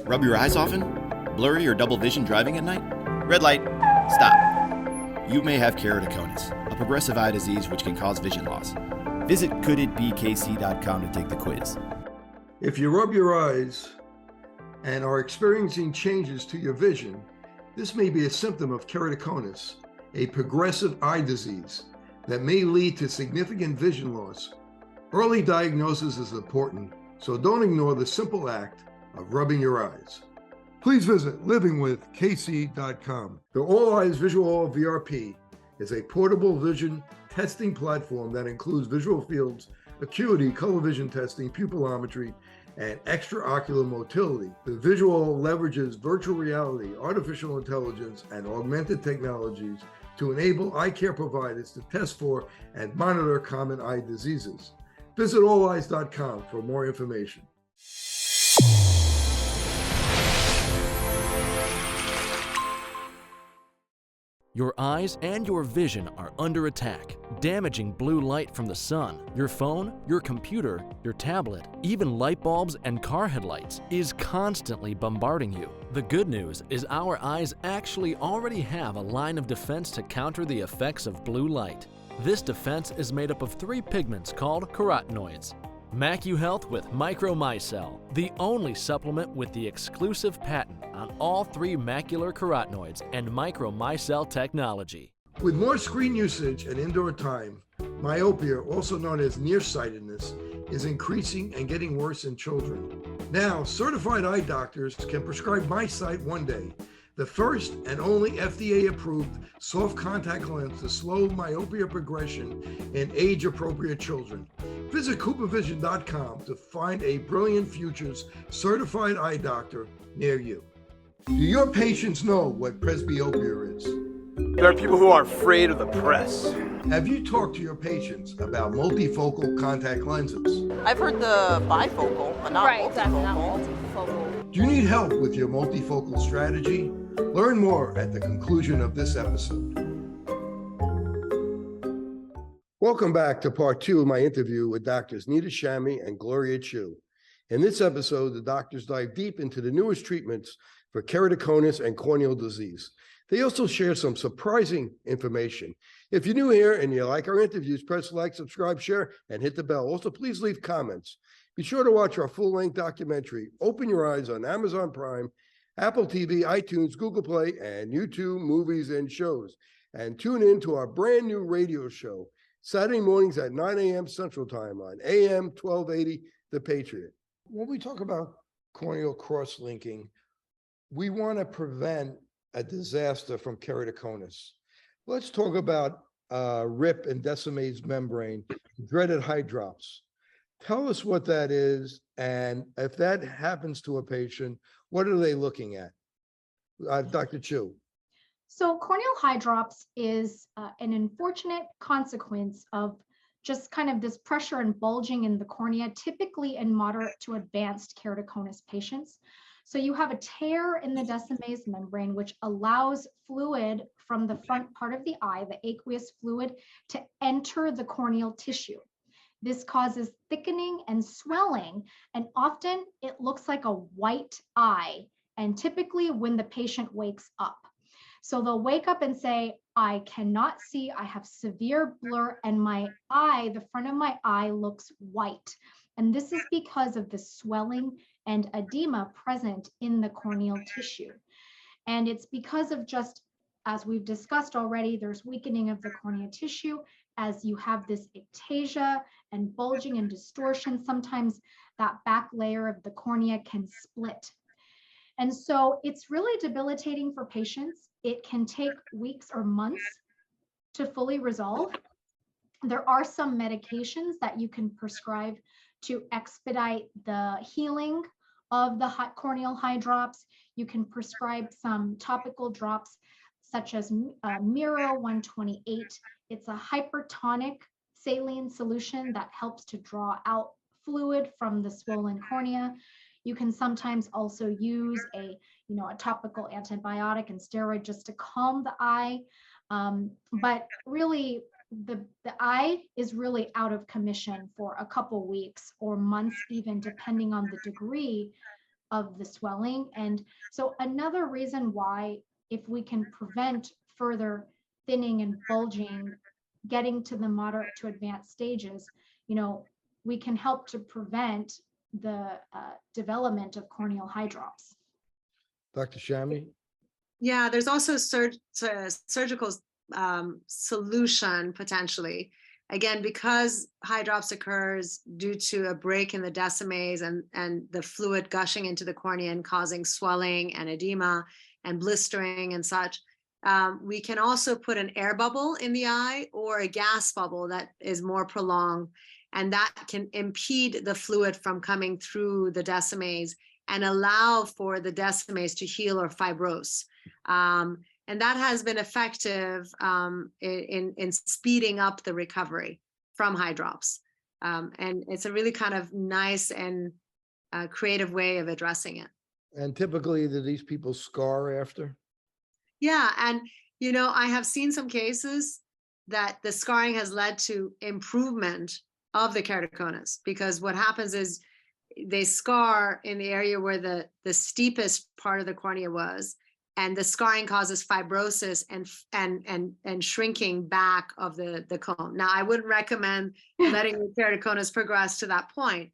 Rub your eyes often? Blurry or double vision driving at night? Red light. Stop. You may have keratoconus, a progressive eye disease which can cause vision loss. Visit coulditbekc.com to take the quiz. If you rub your eyes and are experiencing changes to your vision, this may be a symptom of keratoconus, a progressive eye disease that may lead to significant vision loss. Early diagnosis is important, so don't ignore the simple act of rubbing your eyes. Please visit livingwithkc.com. The All Eyes Visual VRP is a portable vision testing platform that includes visual fields, acuity, color vision testing, pupillometry, and extraocular motility. The visual leverages virtual reality, artificial intelligence, and augmented technologies to enable eye care providers to test for and monitor common eye diseases. Visit alleyes.com for more information. Your eyes and your vision are under attack. Damaging blue light from the sun, your phone, your computer, your tablet, even light bulbs and car headlights is constantly bombarding you. The good news is our eyes actually already have a line of defense to counter the effects of blue light. This defense is made up of 3 pigments called carotenoids. MacuHealth with Micromicelle, the only supplement with the exclusive patent on all 3 macular carotenoids and Micromicelle technology. With more screen usage and indoor time, myopia, also known as nearsightedness, is increasing and getting worse in children. Now, certified eye doctors can prescribe MiSight One Day, the first and only FDA-approved soft contact lens to slow myopia progression in age-appropriate children. Visit CooperVision.com to find a Brilliant Futures certified eye doctor near you. Do your patients know what presbyopia is? There are people who are afraid of the press. Have you talked to your patients about multifocal contact lenses? I've heard the bifocal, but not multifocal. Exactly, not multifocal. Do you need help with your multifocal strategy? Learn more at the conclusion of this episode. Welcome back to part 2 of my interview with Doctors Neda Shamie and Gloria Chiu. In this episode, the doctors dive deep into the newest treatments for keratoconus and corneal disease. They also share some surprising information. If you're new here and you like our interviews, press like, subscribe, share, and hit the bell. Also, please leave comments. Be sure to watch our full-length documentary, Open Your Eyes, on Amazon Prime, Apple TV, iTunes, Google Play, and YouTube Movies and Shows. And tune in to our brand new radio show, Saturday mornings at 9 a.m. Central Time on AM 1280, The Patriot. When we talk about corneal cross-linking, we want to prevent a disaster from keratoconus. Let's talk about RIP and Descemet's membrane, dreaded eye drops. Tell us what that is, and if that happens to a patient, what are they looking at? Dr. Chiu. So corneal eye drops is an unfortunate consequence of just kind of this pressure and bulging in the cornea, typically in moderate to advanced keratoconus patients. So you have a tear in the Descemet's membrane, which allows fluid from the front part of the eye, the aqueous fluid, to enter the corneal tissue. This causes thickening and swelling, and often it looks like a white eye, and typically when the patient wakes up. So they'll wake up and say, I cannot see, I have severe blur, and my eye, the front of my eye looks white. And this is because of the swelling and edema present in the corneal tissue. And it's because of just, as we've discussed already, there's weakening of the cornea tissue as you have this ectasia and bulging and distortion. Sometimes that back layer of the cornea can split. And so it's really debilitating for patients. It can take weeks or months to fully resolve. There are some medications that you can prescribe to expedite the healing of the corneal eye drops. You can prescribe some topical drops such as Miro 128. It's a hypertonic saline solution that helps to draw out fluid from the swollen cornea. You can sometimes also use a topical antibiotic and steroid just to calm the eye. But really, the eye is really out of commission for a couple weeks or months, even depending on the degree of the swelling. And so another reason why, if we can prevent further thinning and bulging, getting to the moderate to advanced stages, we can help to prevent the development of corneal eye drops. Dr. Shamie? Yeah, there's also surgical solution potentially. Again, because eye drops occurs due to a break in the descemes and the fluid gushing into the cornea and causing swelling and edema and blistering and such. We can also put an air bubble in the eye or a gas bubble that is more prolonged, and that can impede the fluid from coming through the descemes and allow for the descemes to heal or fibrose. And that has been effective in speeding up the recovery from eye drops. And it's a really kind of nice and creative way of addressing it. And typically, do these people scar after? Yeah, and I have seen some cases that the scarring has led to improvement of the keratoconus, because what happens is they scar in the area where the steepest part of the cornea was, and the scarring causes fibrosis and shrinking back of the cone. Now, I wouldn't recommend letting the keratoconus progress to that point,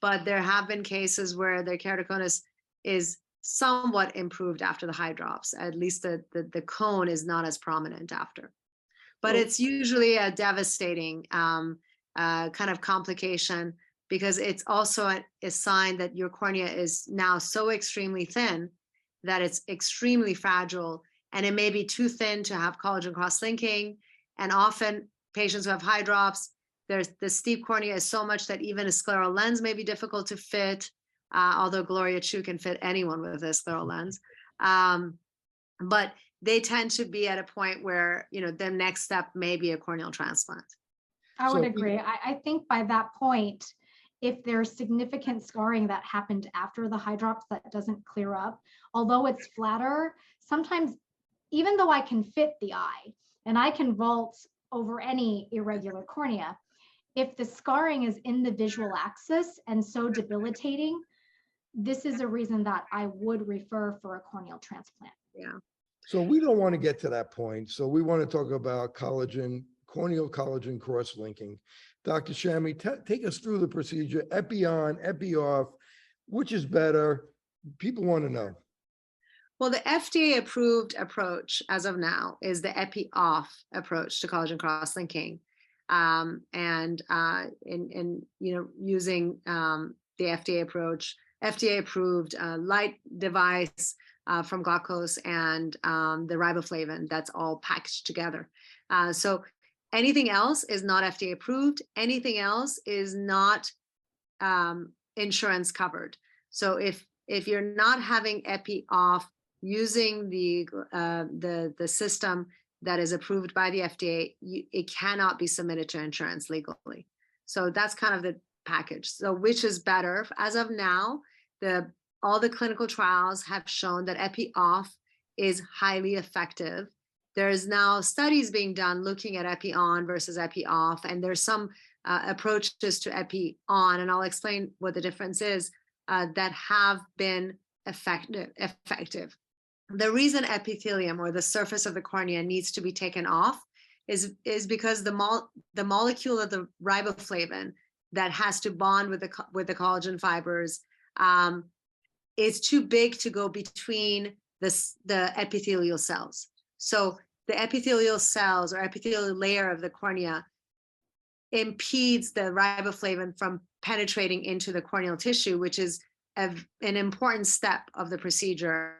but there have been cases where the keratoconus is somewhat improved after the eye drops. At least the cone is not as prominent after. But it's usually a devastating kind of complication, because it's also a sign that your cornea is now so extremely thin that it's extremely fragile, and it may be too thin to have collagen cross-linking. And often patients who have eye drops, the steep cornea is so much that even a scleral lens may be difficult to fit, although Gloria Chiu can fit anyone with a scleral lens. But they tend to be at a point where, the next step may be a corneal transplant. I would agree. I think by that point, if there's significant scarring that happened after the eye drops that doesn't clear up, although it's flatter, sometimes, even though I can fit the eye and I can vault over any irregular cornea, if the scarring is in the visual axis and so debilitating, this is a reason that I would refer for a corneal transplant. Yeah. So we don't want to get to that point. So we want to talk about corneal collagen cross-linking. Dr. Shamie, take us through the procedure, epi on, epi off, which is better? People want to know. Well, the FDA approved approach as of now is the epi off approach to collagen cross-linking. Using the FDA approach, FDA approved light device from Glaukos and the riboflavin, that's all packaged together. So anything else is not FDA approved. Anything else is not insurance covered. So if you're not having epi off using the system that is approved by the FDA, it cannot be submitted to insurance legally. So that's kind of the package. So which is better? As of now, all the clinical trials have shown that epi off is highly effective. There's now studies being done looking at epi on versus epi off, and there's some approaches to epi on, and I'll explain what the difference is, that have been effective. The reason epithelium, or the surface of the cornea, needs to be taken off is because the molecule of the riboflavin that has to bond with the collagen fibers is too big to go between the epithelial cells. So the epithelial cells or epithelial layer of the cornea impedes the riboflavin from penetrating into the corneal tissue, which is an important step of the procedure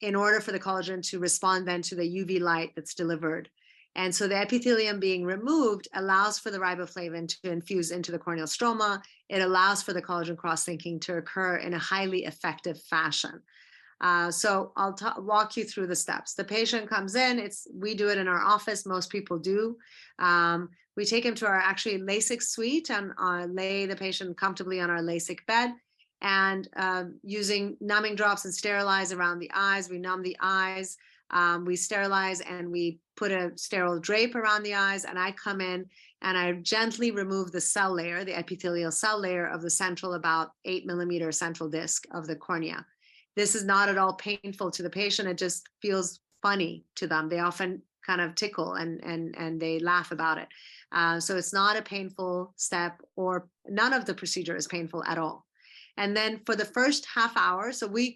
in order for the collagen to respond then to the UV light that's delivered. And so the epithelium being removed allows for the riboflavin to infuse into the corneal stroma. It allows for the collagen cross-linking to occur in a highly effective fashion. So I'll walk you through the steps. The patient comes in, we do it in our office, most people do. We take him to our actually LASIK suite and lay the patient comfortably on our LASIK bed, and using numbing drops and sterilize around the eyes. We numb the eyes, we sterilize, and we put a sterile drape around the eyes, and I come in and I gently remove the cell layer, the epithelial cell layer of the central, about 8 mm central disc of the cornea. This is not at all painful to the patient. It just feels funny to them. They often kind of tickle and they laugh about it. So it's not a painful step, or none of the procedure is painful at all. And then for the first half hour, so we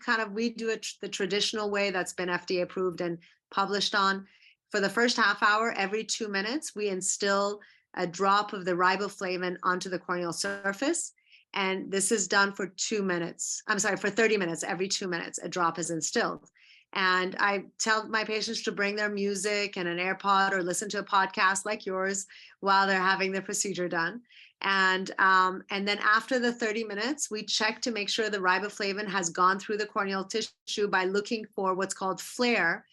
do it the traditional way that's been FDA approved and published on. For the first half hour, every 2 minutes, we instill a drop of the riboflavin onto the corneal surface. And this is done for 2 minutes. I'm sorry, for 30 minutes, every 2 minutes, a drop is instilled. And I tell my patients to bring their music and an AirPod or listen to a podcast like yours while they're having the procedure done. And then after the 30 minutes, we check to make sure the riboflavin has gone through the corneal tissue by looking for what's called flare,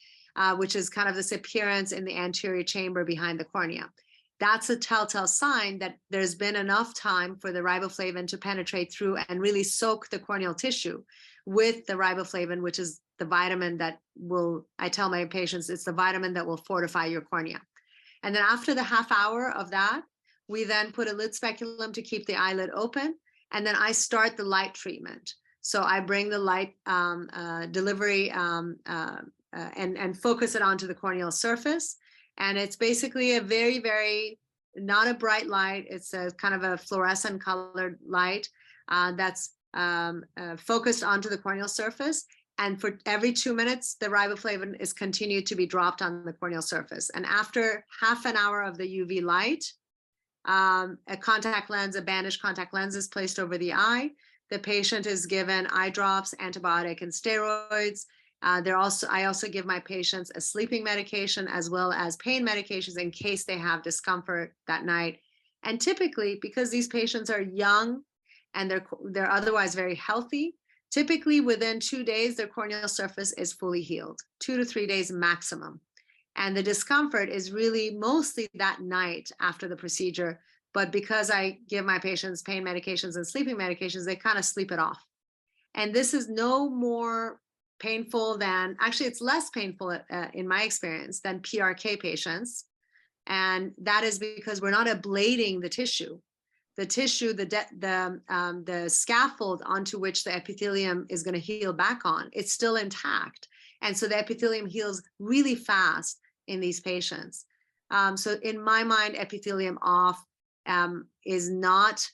which is kind of this appearance in the anterior chamber behind the cornea. That's a telltale sign that there's been enough time for the riboflavin to penetrate through and really soak the corneal tissue with the riboflavin, which is the vitamin that I tell my patients, it's the vitamin that will fortify your cornea. And then after the half hour of that, we then put a lid speculum to keep the eyelid open. And then I start the light treatment. So I bring the light delivery and focus it onto the corneal surface. And it's basically a very, very, not a bright light. It's a kind of a fluorescent colored light that's focused onto the corneal surface. And for every 2 minutes, the riboflavin is continued to be dropped on the corneal surface. And after half an hour of the UV light, a contact lens, a bandaged contact lens is placed over the eye. The patient is given eye drops, antibiotic, and steroids. I also give my patients a sleeping medication as well as pain medications in case they have discomfort that night. And typically, because these patients are young and they're otherwise very healthy, typically within 2 days, their corneal surface is fully healed, 2 to 3 days maximum. And the discomfort is really mostly that night after the procedure. But because I give my patients pain medications and sleeping medications, they kind of sleep it off. And this is no more painful than, actually it's less painful in my experience than PRK patients. And that is because we're not ablating the tissue. The tissue, the scaffold onto which the epithelium is going to heal back on, it's still intact. And so the epithelium heals really fast in these patients. So in my mind, epithelium off is not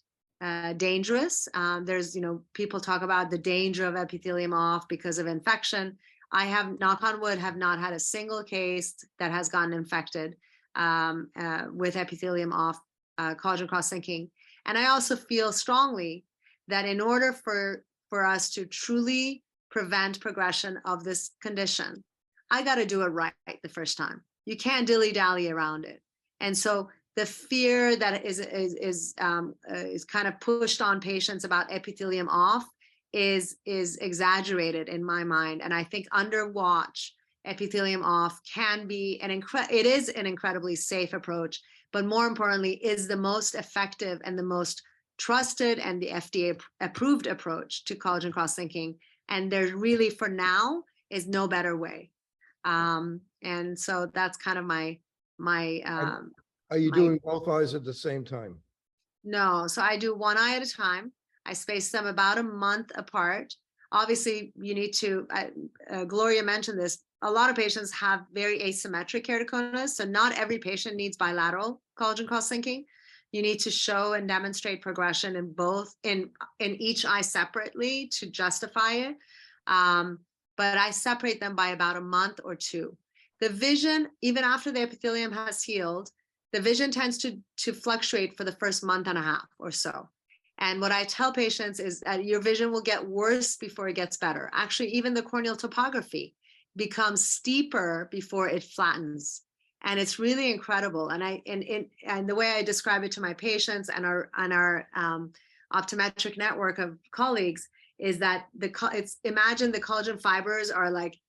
dangerous. There's, people talk about the danger of epithelium off because of infection. I have, knock on wood, have not had a single case that has gotten infected with epithelium off collagen cross-linking. And I also feel strongly that in order for us to truly prevent progression of this condition, I got to do it right the first time. You can't dilly-dally around it. And so the fear that is kind of pushed on patients about epithelium off is exaggerated in my mind. And I think under watch, epithelium off can be it is an incredibly safe approach, but more importantly, is the most effective and the most trusted and the FDA approved approach to collagen cross-linking. And there really, for now, is no better way. And so that's kind of my Are you doing both eyes at the same time? No, so I do one eye at a time. I space them about a month apart. Obviously, you need to, Gloria mentioned this, a lot of patients have very asymmetric keratoconus, so not every patient needs bilateral collagen cross-linking. You need to show and demonstrate progression in both, in each eye separately to justify it. But I separate them by about a month or two. The vision, even after the epithelium has healed, the vision tends to fluctuate for the first month and a half or so. And what I tell patients is that your vision will get worse before it gets better. Actually, even the corneal topography becomes steeper before it flattens. And it's really incredible. And the way I describe it to my patients and our optometric network of colleagues is that imagine the collagen fibers are like,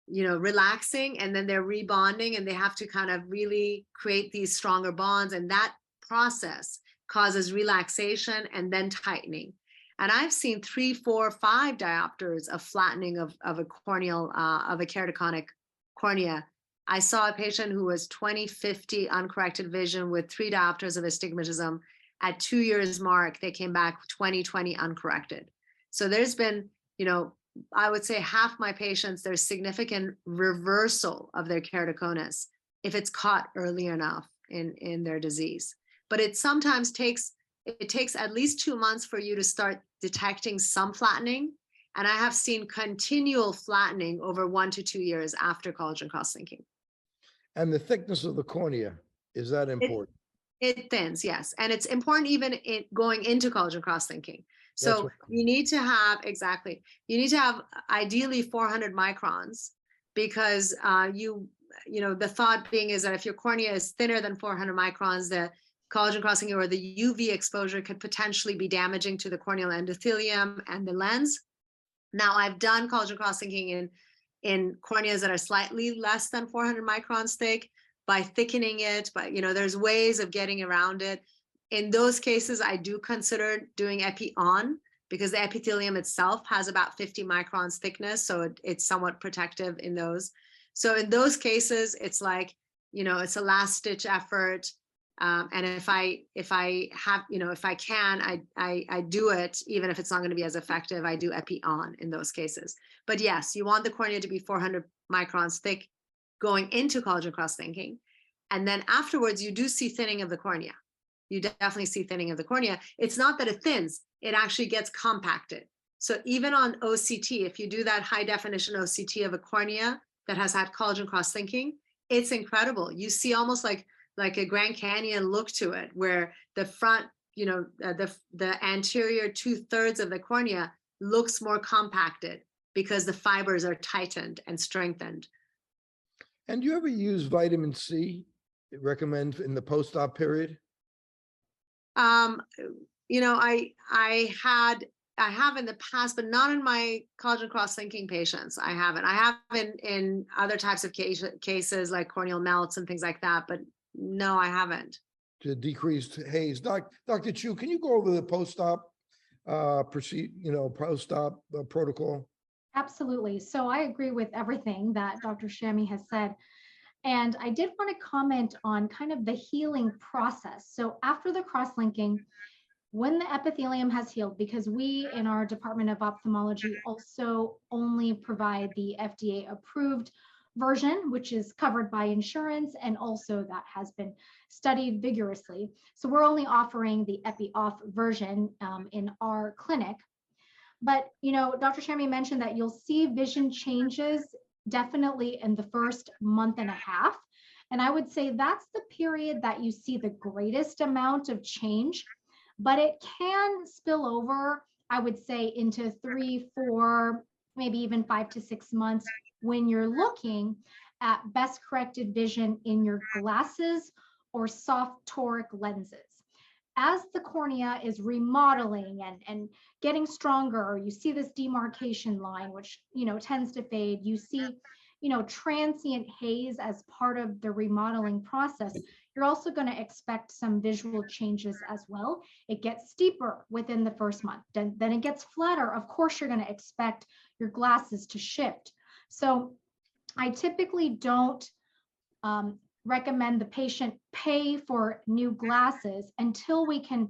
relaxing, and then they're rebonding, and they have to kind of really create these stronger bonds. And that process causes relaxation and then tightening. And I've seen 3, 4, 5 diopters of flattening of a corneal, of a keratoconic cornea I saw a patient who was 20/50 uncorrected vision with 3 diopters of astigmatism. At 2 years mark, they came back 20/20 uncorrected. So there's been, I would say half my patients, there's significant reversal of their keratoconus if it's caught early enough in their disease. But it sometimes takes at least 2 months for you to start detecting some flattening. And I have seen continual flattening over 1 to 2 years after collagen cross-linking. And the thickness of the cornea, is that important? It thins, yes. And it's important even going into collagen cross-linking. So you need to have, you need to have ideally 400 microns because the thought being is that if your cornea is thinner than 400 microns, the collagen cross-linking or the UV exposure could potentially be damaging to the corneal endothelium and the lens. Now, I've done collagen cross-linking in corneas that are slightly less than 400 microns thick by thickening it, but there's ways of getting around it. In those cases, I do consider doing epi-on because the epithelium itself has about 50 microns thickness, so it's somewhat protective in those. So in those cases, it's like, it's a last stitch effort. And if I can, I do it, even if it's not going to be as effective, I do epi-on in those cases. But yes, you want the cornea to be 400 microns thick going into collagen cross-linking. And then afterwards, you do see thinning of the cornea. You definitely see thinning of the cornea. It's not that it thins, it actually gets compacted. So even on OCT, if you do that high definition OCT of a cornea that has had collagen cross-linking, it's incredible. You see almost like a Grand Canyon look to it, where the front, the anterior 2/3 of the cornea looks more compacted because the fibers are tightened and strengthened. And do you ever use vitamin C, recommend in the post-op period? I have in the past, but not in my collagen cross-linking patients. I haven't. I have in other types of cases like corneal melts and things like that, but no, I haven't. To decrease haze. Dr. Chiu, can you go over the post-op post-op protocol? Absolutely. So I agree with everything that Dr. Shamie has said. And I did want to comment on kind of the healing process. So after the cross-linking, when the epithelium has healed, because we in our Department of Ophthalmology also only provide the FDA approved version, which is covered by insurance, and also that has been studied vigorously. So we're only offering the epi-off version in our clinic. But, Dr. Shamie mentioned that you'll see vision changes definitely in the first month and a half. And I would say that's the period that you see the greatest amount of change, but it can spill over, I would say, into 3, 4, maybe even 5 to 6 months when you're looking at best corrected vision in your glasses or soft toric lenses. As the cornea is remodeling and getting stronger, you see this demarcation line, which tends to fade. You see, transient haze as part of the remodeling process. You're also going to expect some visual changes as well. It gets steeper within the first month, then it gets flatter. Of course, you're going to expect your glasses to shift. So I typically don't recommend the patient pay for new glasses until we can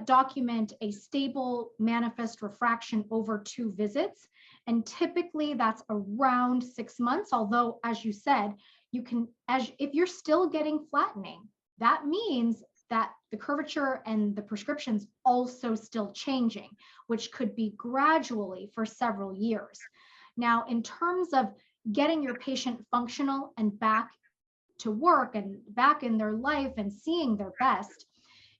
document a stable manifest refraction over 2 visits. And typically that's around 6 months, although as you said, you can, if you're still getting flattening, that means that the curvature and the prescription's also still changing, which could be gradually for several years. Now, in terms of getting your patient functional and back to work and back in their life and seeing their best,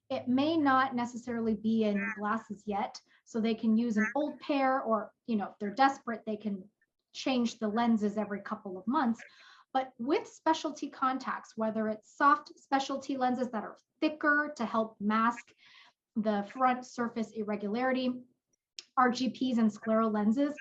it may not necessarily be in glasses yet. So they can use an old pair, or, if they're desperate, they can change the lenses every couple of months. But with specialty contacts, whether it's soft specialty lenses that are thicker to help mask the front surface irregularity, RGPs and scleral lenses,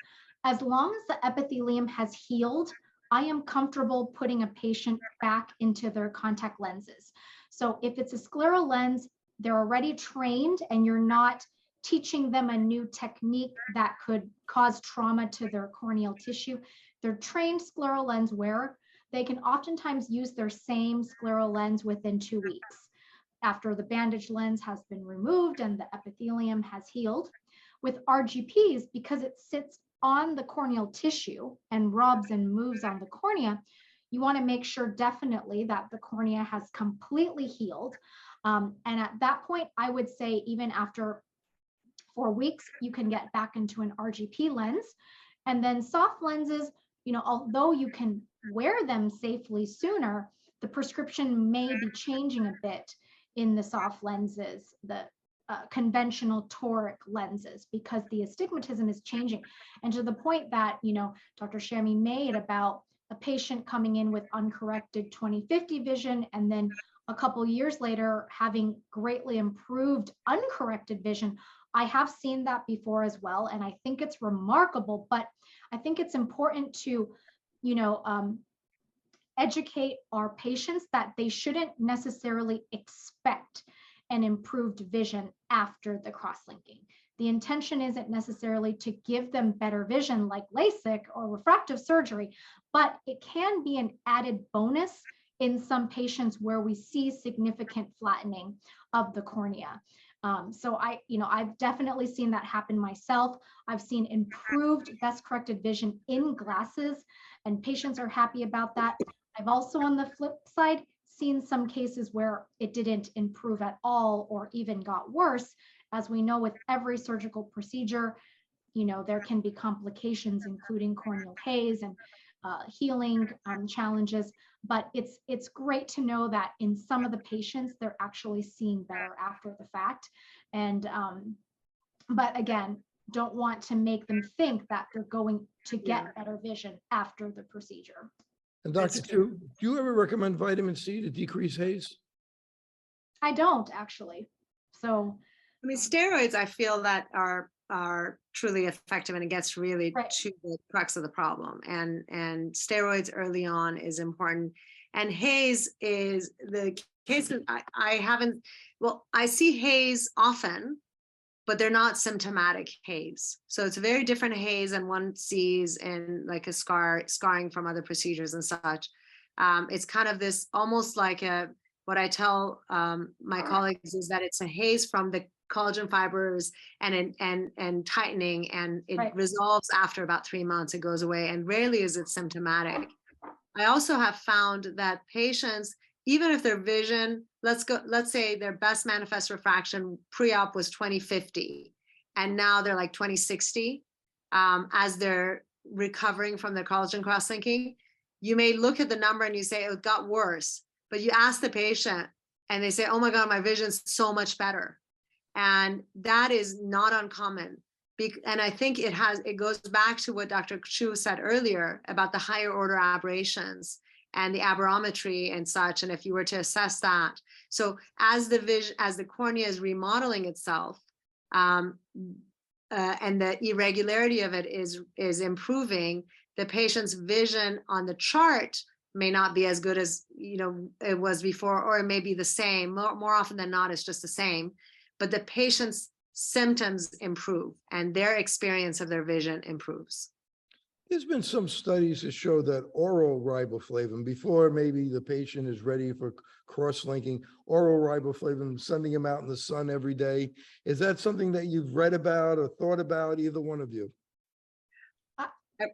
as long as the epithelium has healed, I am comfortable putting a patient back into their contact lenses. So if it's a scleral lens, they're already trained and you're not teaching them a new technique that could cause trauma to their corneal tissue. They're trained scleral lens wearer. they can oftentimes use their same scleral lens within 2 weeks after the bandage lens has been removed and the epithelium has healed. With RGPs, because it sits on the corneal tissue and rubs and moves on the cornea, you want to make sure definitely that the cornea has completely healed. And at that point, I would say even after 4 weeks, you can get back into an RGP lens. And then soft lenses, you know, although you can wear them safely sooner, the prescription may be changing a bit in the soft lenses, the conventional toric lenses, because the astigmatism is changing. And to the point that, you know, Dr. Shamie made about a patient coming in with uncorrected 20/50 vision, and then a couple years later having greatly improved uncorrected vision. I have seen that before as well, and I think it's remarkable. But I think it's important to, you know, educate our patients that they shouldn't necessarily expect an improved vision after the cross-linking. The intention isn't necessarily to give them better vision like LASIK or refractive surgery, but it can be an added bonus in some patients where we see significant flattening of the cornea. So I've definitely seen that happen myself. I've seen improved best corrected vision in glasses, and patients are happy about that. I've also, on the flip side, seen some cases where it didn't improve at all or even got worse. As we know, with every surgical procedure, you know, there can be complications, including corneal haze and healing challenges. But it's great to know that in some of the patients, they're actually seeing better after the fact. And but again, don't want to make them think that they're going to get better vision after the procedure. And Dr. Chiu, do you ever recommend vitamin C to decrease haze? I don't actually. So, I mean, steroids, I feel that are truly effective, and it gets really Right. to the crux of the problem. And steroids early on is important. And haze is the case. I haven't, well, I see haze often, but they're not symptomatic haze. So it's a very different haze than one sees in like a scarring from other procedures and such. It's kind of this almost like what I tell my colleagues is that it's a haze from the collagen fibers and tightening, and it Right. resolves after about 3 months. It goes away, and rarely is it symptomatic. I also have found that patients, even if their vision, let's say their best manifest refraction pre-op was 20/50, and now they're like 20/60, as they're recovering from their collagen cross-linking, you may look at the number and you say, oh, it got worse. But you ask the patient and they say, oh my God, my vision's so much better. And that is not uncommon. And I think it goes back to what Dr. Chiu said earlier about the higher order aberrations and the aberrometry and such. And if you were to assess that, so as the cornea is remodeling itself, and the irregularity of it is improving, the patient's vision on the chart may not be as good as it was before, or it may be the same. More often than not, it's just the same. But the patient's symptoms improve and their experience of their vision improves. There's been some studies that show that oral riboflavin, before maybe the patient is ready for cross-linking, oral riboflavin, sending them out in the sun every day. Is that something that you've read about or thought about, either one of you?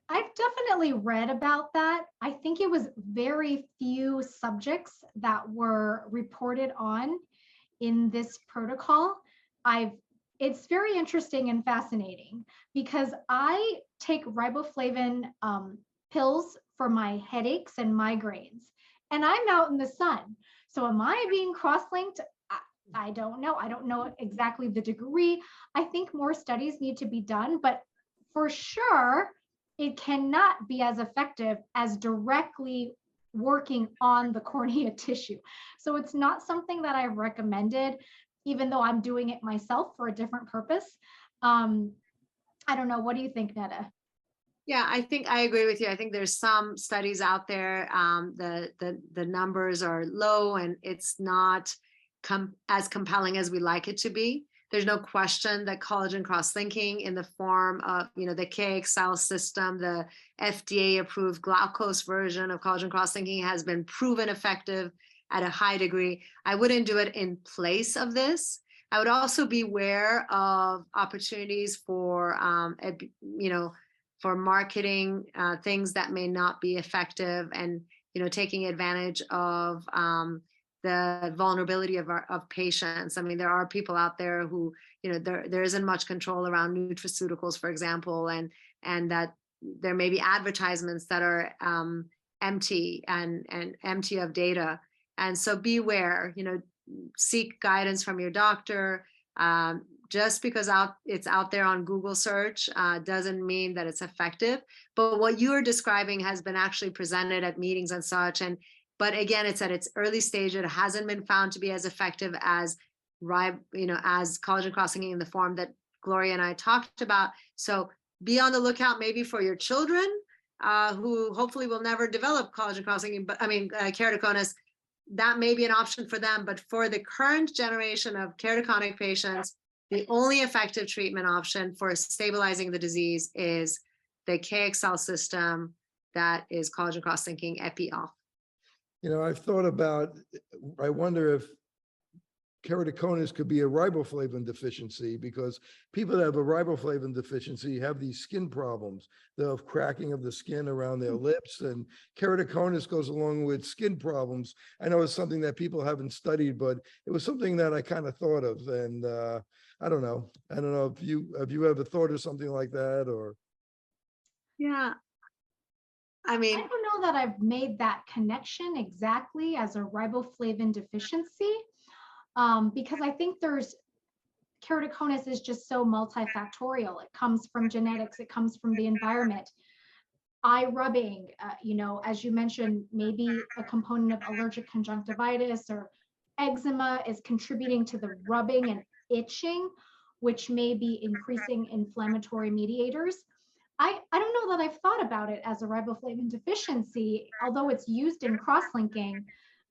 I've definitely read about that. I think it was very few subjects that were reported on in this protocol. It's very interesting and fascinating because I take riboflavin pills for my headaches and migraines, and I'm out in the sun. So am I being cross-linked? I don't know. I don't know exactly the degree. I think more studies need to be done, but for sure, it cannot be as effective as directly working on the cornea tissue. So it's not something that I've recommended, even though I'm doing it myself for a different purpose. I don't know. What do you think, Neda? Yeah, I think I agree with you. I think there's some studies out there. The numbers are low and it's not as compelling as we like it to be. There's no question that collagen cross-linking in the form of, the Keck system, the FDA-approved glucose version of collagen cross-linking has been proven effective at a high degree. I wouldn't do it in place of this. I would also be aware of opportunities for, for marketing things that may not be effective, and taking advantage of the vulnerability of patients. I mean, there are people out there who, there isn't much control around nutraceuticals, for example, and that there may be advertisements that are empty and empty of data. And so beware, seek guidance from your doctor. Just because it's out there on Google search doesn't mean that it's effective. But what you are describing has been actually presented at meetings and such. But again, it's at its early stage. It hasn't been found to be as effective as as collagen cross-linking in the form that Gloria and I talked about. So be on the lookout maybe for your children who hopefully will never develop collagen cross-linking, but keratoconus. That may be an option for them. But for the current generation of keratoconic patients, the only effective treatment option for stabilizing the disease is the Keck system that is collagen cross-linking epi-off. I've thought about, I wonder if keratoconus could be a riboflavin deficiency, because people that have a riboflavin deficiency have these skin problems. They have cracking of the skin around their lips, and keratoconus goes along with skin problems. I know it's something that people haven't studied, but it was something that I kind of thought of, and I don't know if you ever thought of something like that, or. Yeah. I mean, I don't know that I've made that connection exactly as a riboflavin deficiency, because I think keratoconus is just so multifactorial. It comes from genetics, it comes from the environment. Eye rubbing, as you mentioned, maybe a component of allergic conjunctivitis or eczema is contributing to the rubbing and itching, which may be increasing inflammatory mediators. I don't know that I've thought about it as a riboflavin deficiency, although it's used in cross-linking.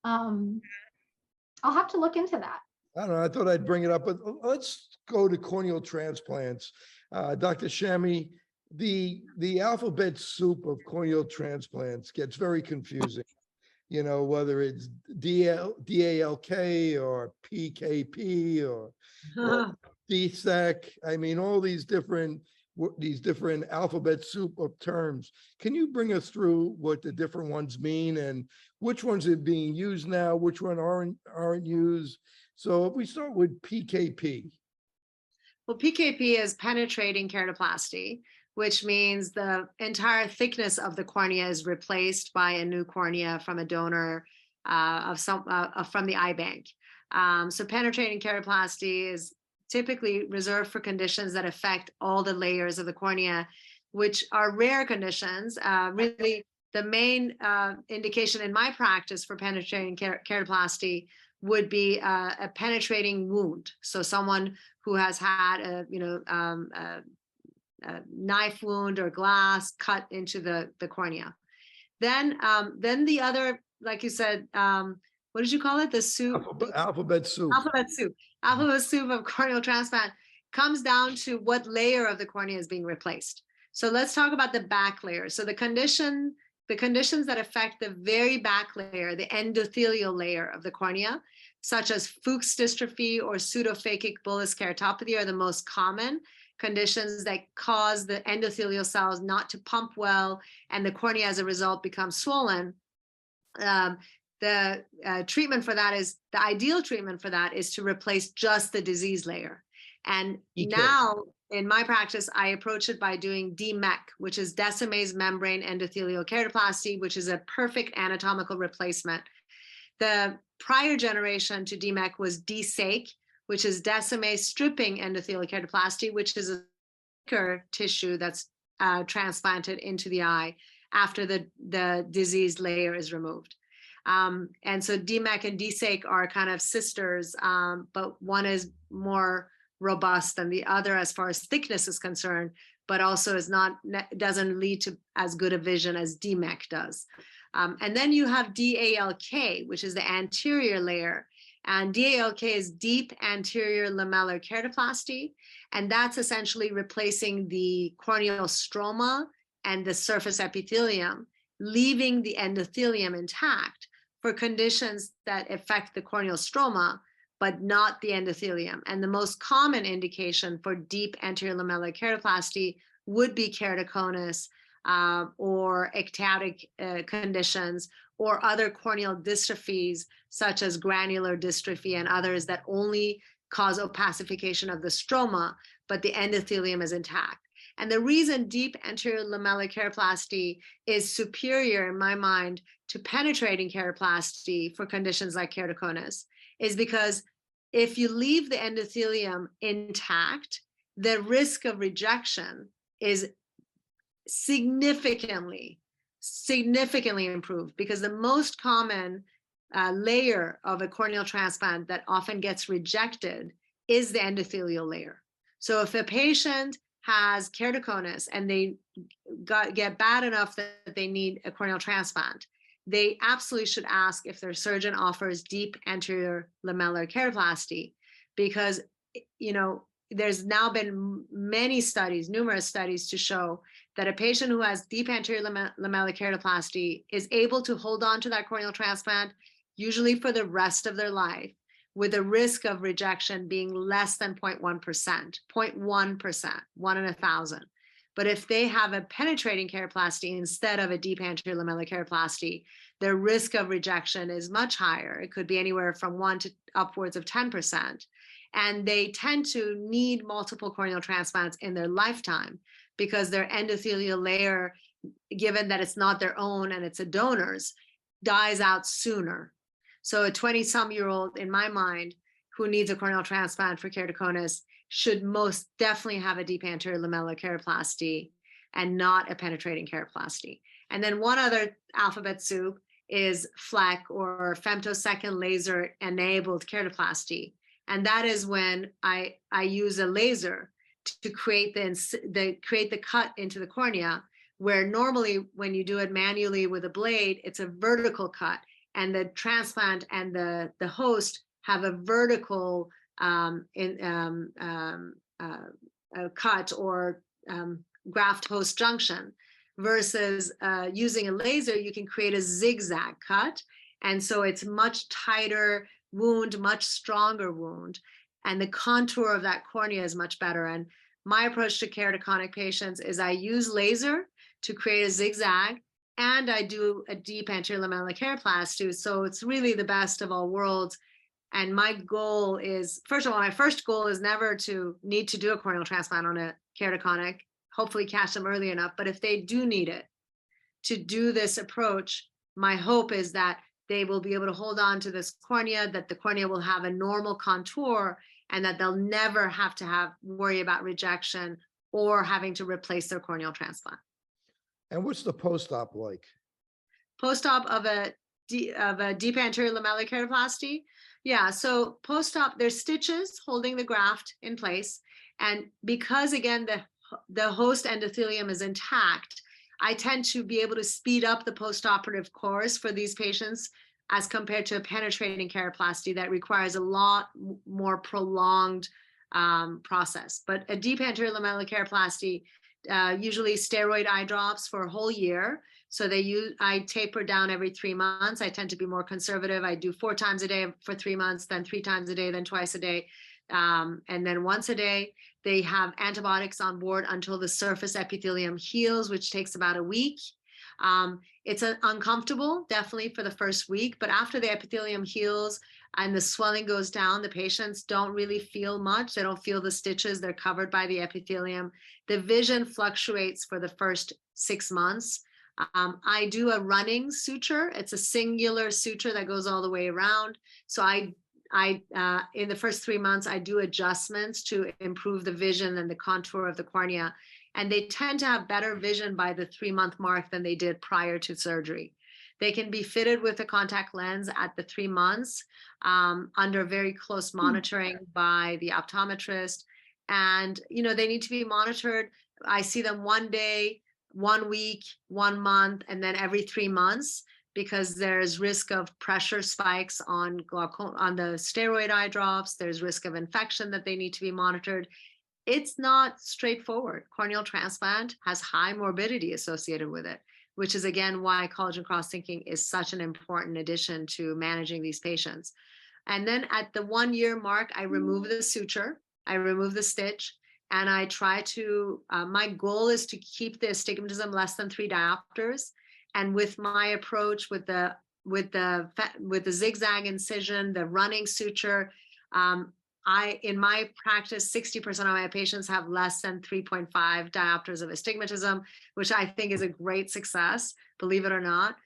I'll have to look into that. I don't know, I thought I'd bring it up, but let's go to corneal transplants. Dr. Shamie, the alphabet soup of corneal transplants gets very confusing. Whether it's DALK or PKP or DSEC. I mean, all these different alphabet soup of terms. Can you bring us through what the different ones mean and which ones are being used now, which one aren't used? So if we start with PKP. Well, PKP is penetrating keratoplasty, which means the entire thickness of the cornea is replaced by a new cornea from a donor from the eye bank. So penetrating keratoplasty is typically reserved for conditions that affect all the layers of the cornea, which are rare conditions. Really, the main indication in my practice for penetrating keratoplasty would be a penetrating wound. So someone who has had a knife wound or glass cut into the cornea. Then the other, like you said, what did you call it? The soup? Alphabet soup. Alphabet soup. Alphabet soup of corneal transplant comes down to what layer of the cornea is being replaced. So let's talk about the back layer. So the conditions that affect the very back layer, the endothelial layer of the cornea, such as Fuchs dystrophy or pseudophakic bullous keratopathy, are the most common conditions that cause the endothelial cells not to pump well, and the cornea as a result becomes swollen. The treatment for that is, the ideal treatment for that is to replace just the disease layer. And now in my practice, I approach it by doing DMEK, which is Decimase membrane endothelial keratoplasty, which is a perfect anatomical replacement. The prior generation to DMEK was DSEK, which is Decimase stripping endothelial keratoplasty, which is a thicker tissue that's transplanted into the eye after the diseased layer is removed. And so DMEK and DSEK are kind of sisters, but one is more robust than the other as far as thickness is concerned, but also doesn't lead to as good a vision as DMEK does. And then you have DALK, which is the anterior layer. And DALK is deep anterior lamellar keratoplasty. And that's essentially replacing the corneal stroma and the surface epithelium, leaving the endothelium intact for conditions that affect the corneal stroma, but not the endothelium. And the most common indication for deep anterior lamellar keratoplasty would be keratoconus or ectatic conditions, or other corneal dystrophies such as granular dystrophy and others that only cause opacification of the stroma, but the endothelium is intact. And the reason deep anterior lamellar keratoplasty is superior in my mind to penetrating keratoplasty for conditions like keratoconus is because if you leave the endothelium intact, the risk of rejection is significantly improved, because the most common layer of a corneal transplant that often gets rejected is the endothelial layer. So if a patient has keratoconus and they get bad enough that they need a corneal transplant, they absolutely should ask if their surgeon offers deep anterior lamellar keratoplasty, because there's now been numerous studies to show that a patient who has deep anterior lamellar keratoplasty is able to hold on to that corneal transplant usually for the rest of their life, with a risk of rejection being less than 0.1%, 0.1%, 1 in 1,000. But if they have a penetrating keratoplasty instead of a deep anterior lamellar keratoplasty, their risk of rejection is much higher. It could be anywhere from 1 to upwards of 10%. And they tend to need multiple corneal transplants in their lifetime because their endothelial layer, given that it's not their own and it's a donor's, dies out sooner. So a 20-some-year-old, in my mind, who needs a corneal transplant for keratoconus should most definitely have a deep anterior lamellar keratoplasty and not a penetrating keratoplasty. And then one other alphabet soup is FLEC, or femtosecond laser enabled keratoplasty. And that is when I use a laser to create the cut into the cornea, where normally when you do it manually with a blade, it's a vertical cut, and the transplant and the host have a vertical cut or graft host junction, versus using a laser, you can create a zigzag cut. And so it's much tighter wound, much stronger wound, and the contour of that cornea is much better. And my approach to keratoconic patients is I use laser to create a zigzag, and I do a deep anterior lamellar keratoplasty. So it's really the best of all worlds. And my goal is, first of all, my first goal is never to need to do a corneal transplant on a keratoconic, hopefully catch them early enough. But if they do need it to do this approach, my hope is that they will be able to hold on to this cornea, that the cornea will have a normal contour, and that they'll never have to worry about rejection or having to replace their corneal transplant. And what's the post-op like? Post-op of a deep anterior lamellar keratoplasty? Yeah, so post-op, there's stitches holding the graft in place. And because, again, the host endothelium is intact, I tend to be able to speed up the postoperative course for these patients as compared to a penetrating keratoplasty that requires a lot more prolonged process. But a deep anterior lamellar keratoplasty, usually steroid eye drops for a whole year. So I taper down every 3 months. I tend to be more conservative. I do 4 times a day for 3 months, then 3 times a day, then twice a day, and then once a day. They have antibiotics on board until the surface epithelium heals, which takes about a week. It's uncomfortable, definitely for the first week, but after the epithelium heals and the swelling goes down, the patients don't really feel much. They don't feel the stitches. They're covered by the epithelium. The vision fluctuates for the first 6 months. I do a running suture. It's a singular suture that goes all the way around. So I in the first 3 months, I do adjustments to improve the vision and the contour of the cornea. And they tend to have better vision by the 3-month mark than they did prior to surgery. They can be fitted with a contact lens at the 3 months under very close monitoring by the optometrist. And, they need to be monitored. I see them 1 day, 1 week, 1 month, and then every 3 months, because there's risk of pressure spikes on the steroid eye drops. There's risk of infection that they need to be monitored. It's not straightforward. Corneal transplant has high morbidity associated with it, which is again why collagen cross-linking is such an important addition to managing these patients. And then at the 1 year mark, I remove the suture, I remove the stitch, and I try to, my goal is to keep the astigmatism less than 3 diopters. And with my approach with the zigzag incision, the running suture, in my practice, 60% of my patients have less than 3.5 diopters of astigmatism, which I think is a great success, believe it or not.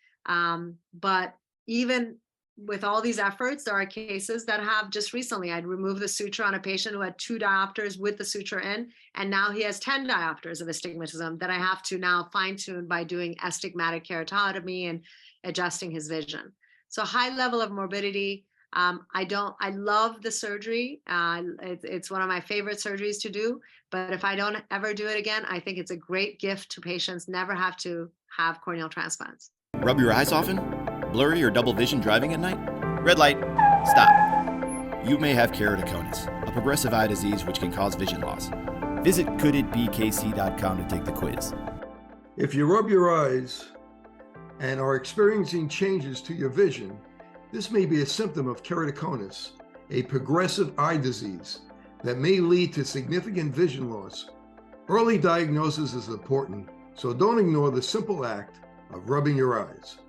But even with all these efforts, there are cases that have just recently, I'd removed the suture on a patient who had 2 diopters with the suture in, and now he has 10 diopters of astigmatism that I have to now fine tune by doing astigmatic keratotomy and adjusting his vision. So high level of morbidity. I love the surgery. It's one of my favorite surgeries to do, but if I don't ever do it again, I think it's a great gift to patients never have to have corneal transplants. Rub your eyes often? Blurry or double vision driving at night? Red light, stop. You may have keratoconus, a progressive eye disease which can cause vision loss. Visit coulditbekc.com to take the quiz. If you rub your eyes and are experiencing changes to your vision, this may be a symptom of keratoconus, a progressive eye disease that may lead to significant vision loss. Early diagnosis is important, so don't ignore the simple act of rubbing your eyes.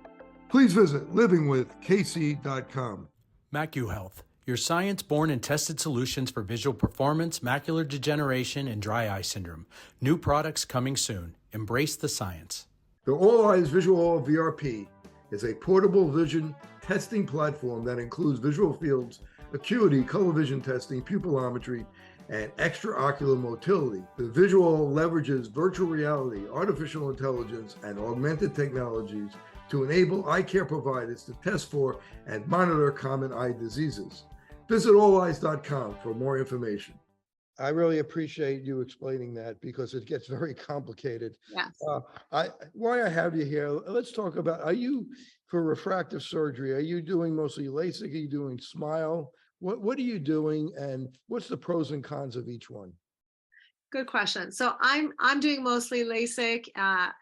Please visit livingwithkc.com. MacuHealth, your science-born and tested solutions for visual performance, macular degeneration, and dry eye syndrome. New products coming soon. Embrace the science. The All Eyes Visual VRP is a portable vision testing platform that includes visual fields, acuity, color vision testing, pupillometry, and extraocular motility. The visual leverages virtual reality, artificial intelligence, and augmented technologies to enable eye care providers to test for and monitor common eye diseases. Visit alleyes.com for more information. I really appreciate you explaining that because it gets very complicated. Yes. Why I have you here, let's talk about, are you, for refractive surgery, are you doing mostly LASIK? Are you doing SMILE? What are you doing, and what's the pros and cons of each one? Good question. So I'm doing mostly LASIK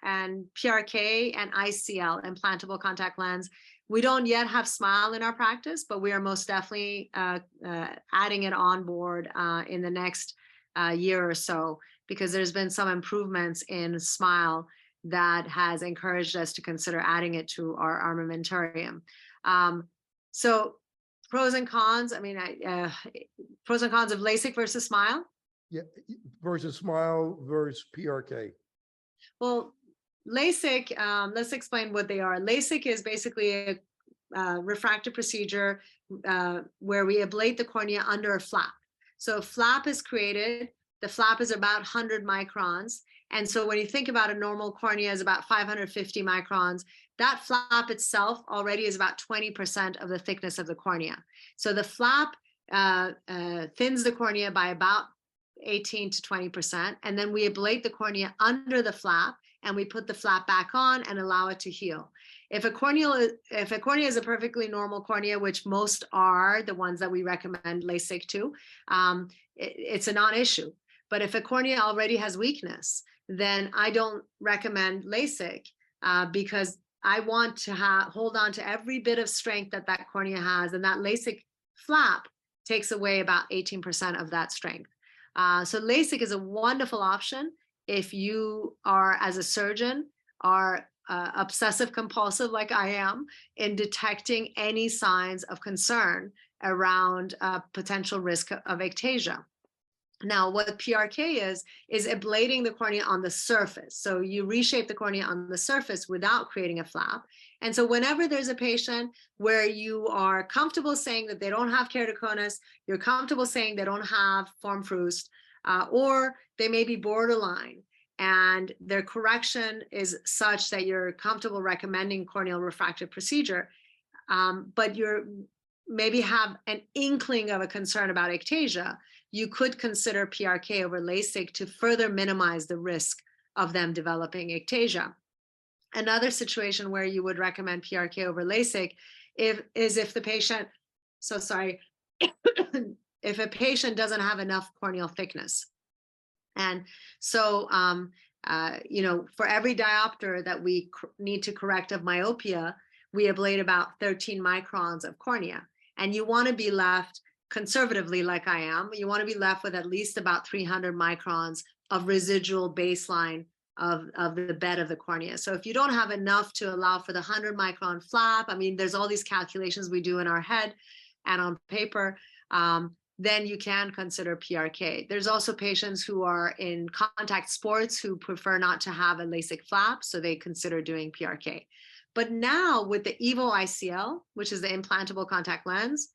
and PRK and ICL, implantable contact lens. We don't yet have SMILE in our practice, but we are most definitely adding it on board in the next year or so, because there's been some improvements in SMILE that has encouraged us to consider adding it to our armamentarium. So pros and cons, I mean, pros and cons of LASIK versus SMILE? Yeah, versus SMILE versus PRK. Well, LASIK, let's explain what they are. LASIK is basically a refractive procedure where we ablate the cornea under a flap. So a flap is created. The flap is about 100 microns. And so when you think about a normal cornea is about 550 microns, that flap itself already is about 20% of the thickness of the cornea. So the flap thins the cornea by about 18 to 20%. And then we ablate the cornea under the flap, and we put the flap back on and allow it to heal. If a cornea is a perfectly normal cornea, which most are the ones that we recommend LASIK to, it's a non-issue. But if a cornea already has weakness, then I don't recommend LASIK because I want to hold on to every bit of strength that that cornea has, and that LASIK flap takes away about 18% of that strength. So LASIK is a wonderful option if you are, as a surgeon, are obsessive compulsive like I am in detecting any signs of concern around potential risk of ectasia. Now, what PRK is ablating the cornea on the surface. So you reshape the cornea on the surface without creating a flap. And so whenever there's a patient where you are comfortable saying that they don't have keratoconus, you're comfortable saying they don't have forme fruste, or they may be borderline, and their correction is such that you're comfortable recommending corneal refractive procedure, but you're maybe have an inkling of a concern about ectasia, you could consider PRK over LASIK to further minimize the risk of them developing ectasia. Another situation where you would recommend PRK over LASIK if the patient, so sorry, if a patient doesn't have enough corneal thickness. And so, for every diopter that we need to correct of myopia, we ablate about 13 microns of cornea. And you want to be left conservatively, like I am, you want to be left with at least about 300 microns of residual baseline of the bed of the cornea. So if you don't have enough to allow for the 100 micron flap, I mean, there's all these calculations we do in our head and on paper, then you can consider PRK. There's also patients who are in contact sports who prefer not to have a LASIK flap, so they consider doing PRK. But now with the EVO ICL, which is the implantable contact lens,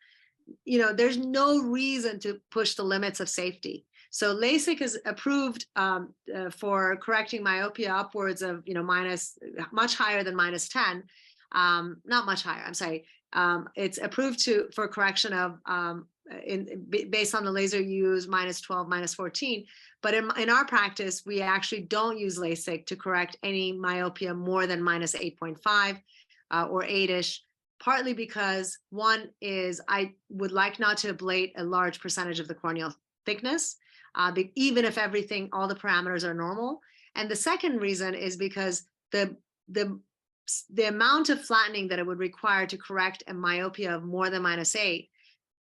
there's no reason to push the limits of safety. So LASIK is approved for correcting myopia upwards of, much higher than -10, not much higher, I'm sorry. It's approved for correction of, based on the laser you use, -12, -14. But in our practice, we actually don't use LASIK to correct any myopia more than -8.5 or 8-ish, partly because one is I would like not to ablate a large percentage of the corneal thickness, even if all the parameters are normal. And the second reason is because the amount of flattening that it would require to correct a myopia of more than -8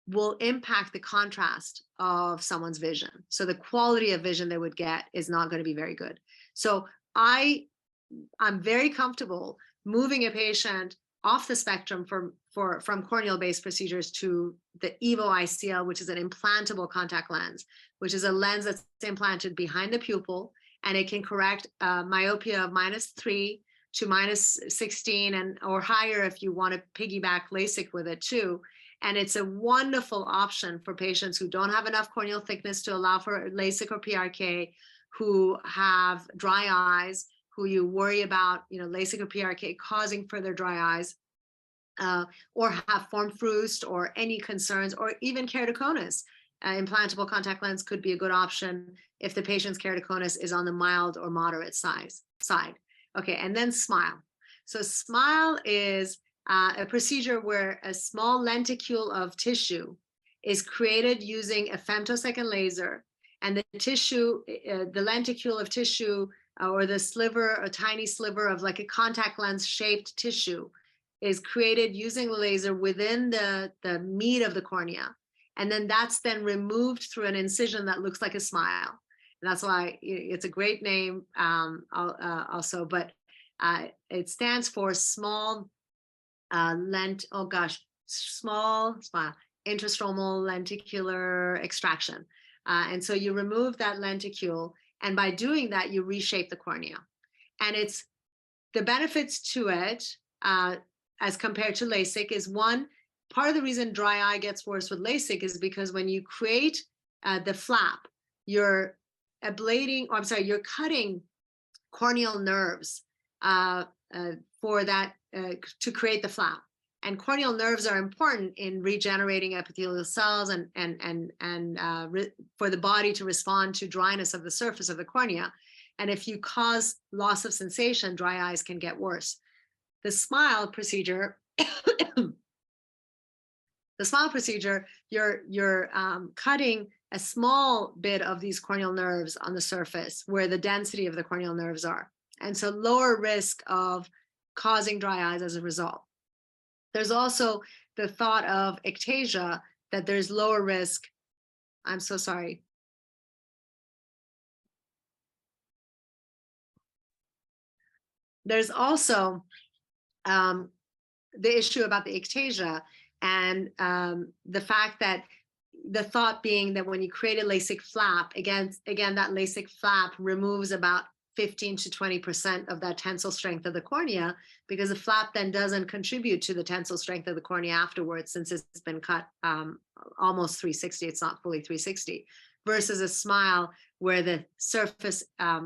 will impact the contrast of someone's vision. So the quality of vision they would get is not going to be very good. So I'm very comfortable moving a patient off the spectrum from corneal-based procedures to the EVO ICL, which is an implantable contact lens, which is a lens that's implanted behind the pupil, and it can correct myopia of -3 to -16 or higher if you want to piggyback LASIK with it too. And it's a wonderful option for patients who don't have enough corneal thickness to allow for LASIK or PRK, who have dry eyes, who you worry about, LASIK or PRK causing further dry eyes, or have form fruste or any concerns, or even keratoconus. Implantable contact lens could be a good option if the patient's keratoconus is on the mild or moderate side. Okay, and then SMILE. So SMILE is a procedure where a small lenticule of tissue is created using a femtosecond laser, and the tissue, the lenticule of tissue, or the sliver, a tiny sliver of like a contact lens shaped tissue, is created using the laser within the meat of the cornea. And then that's then removed through an incision that looks like a smile. And that's why it's a great name also, but it stands for small small intrastromal lenticular extraction. And so you remove that lenticule, and by doing that, you reshape the cornea. And it's the benefits to it, as compared to LASIK, is one, part of the reason dry eye gets worse with LASIK is because when you create the flap, you're you're cutting corneal nerves for that to create the flap. And corneal nerves are important in regenerating epithelial cells and for the body to respond to dryness of the surface of the cornea. And if you cause loss of sensation, dry eyes can get worse. The SMILE procedure, you're cutting a small bit of these corneal nerves on the surface where the density of the corneal nerves are. And so lower risk of causing dry eyes as a result. There's also the thought of ectasia, that there's lower risk. I'm so sorry. There's also the issue about the ectasia and the fact that the thought being that when you create a LASIK flap, again, that LASIK flap removes about 15 to 20% of that tensile strength of the cornea, because the flap then doesn't contribute to the tensile strength of the cornea afterwards, since it's been cut almost 360, it's not fully 360, versus a SMILE where the surface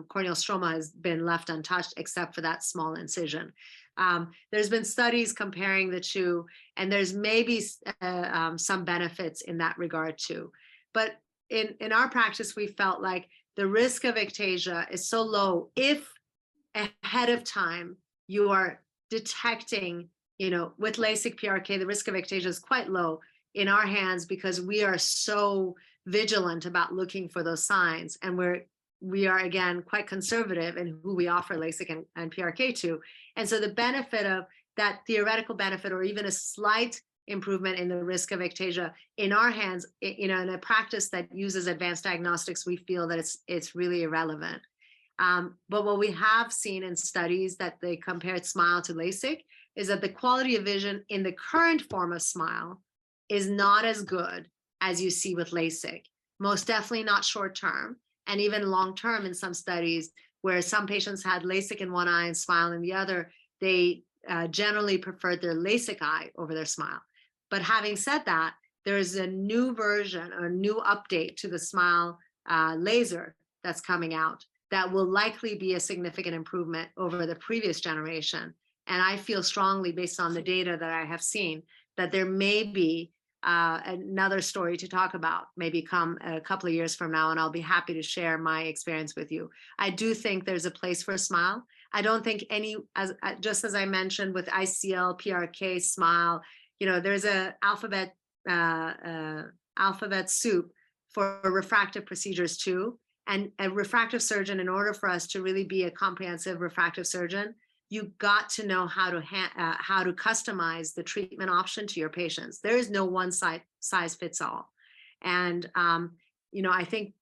corneal stroma has been left untouched except for that small incision. There's been studies comparing the two, and there's maybe some benefits in that regard too. But in our practice, we felt like the risk of ectasia is so low if ahead of time you are detecting, with LASIK PRK, the risk of ectasia is quite low in our hands because we are so vigilant about looking for those signs. And we are, again, quite conservative in who we offer LASIK and PRK to. And so the benefit of that theoretical benefit, or even a slight improvement in the risk of ectasia in our hands, in a practice that uses advanced diagnostics, we feel that it's really irrelevant. But what we have seen in studies that they compared SMILE to LASIK is that the quality of vision in the current form of SMILE is not as good as you see with LASIK. Most definitely not short term, and even long term in some studies where some patients had LASIK in one eye and SMILE in the other, they generally preferred their LASIK eye over their SMILE. But having said that, there is a new version or new update to the SMILE laser that's coming out that will likely be a significant improvement over the previous generation. And I feel strongly, based on the data that I have seen, that there may be another story to talk about, maybe come a couple of years from now, and I'll be happy to share my experience with you. I do think there's a place for SMILE. I don't think just as I mentioned with ICL, PRK, SMILE, there's a alphabet soup for refractive procedures too. And a refractive surgeon, in order for us to really be a comprehensive refractive surgeon, you got to know how to customize the treatment option to your patients. There is no one size fits all. And, I think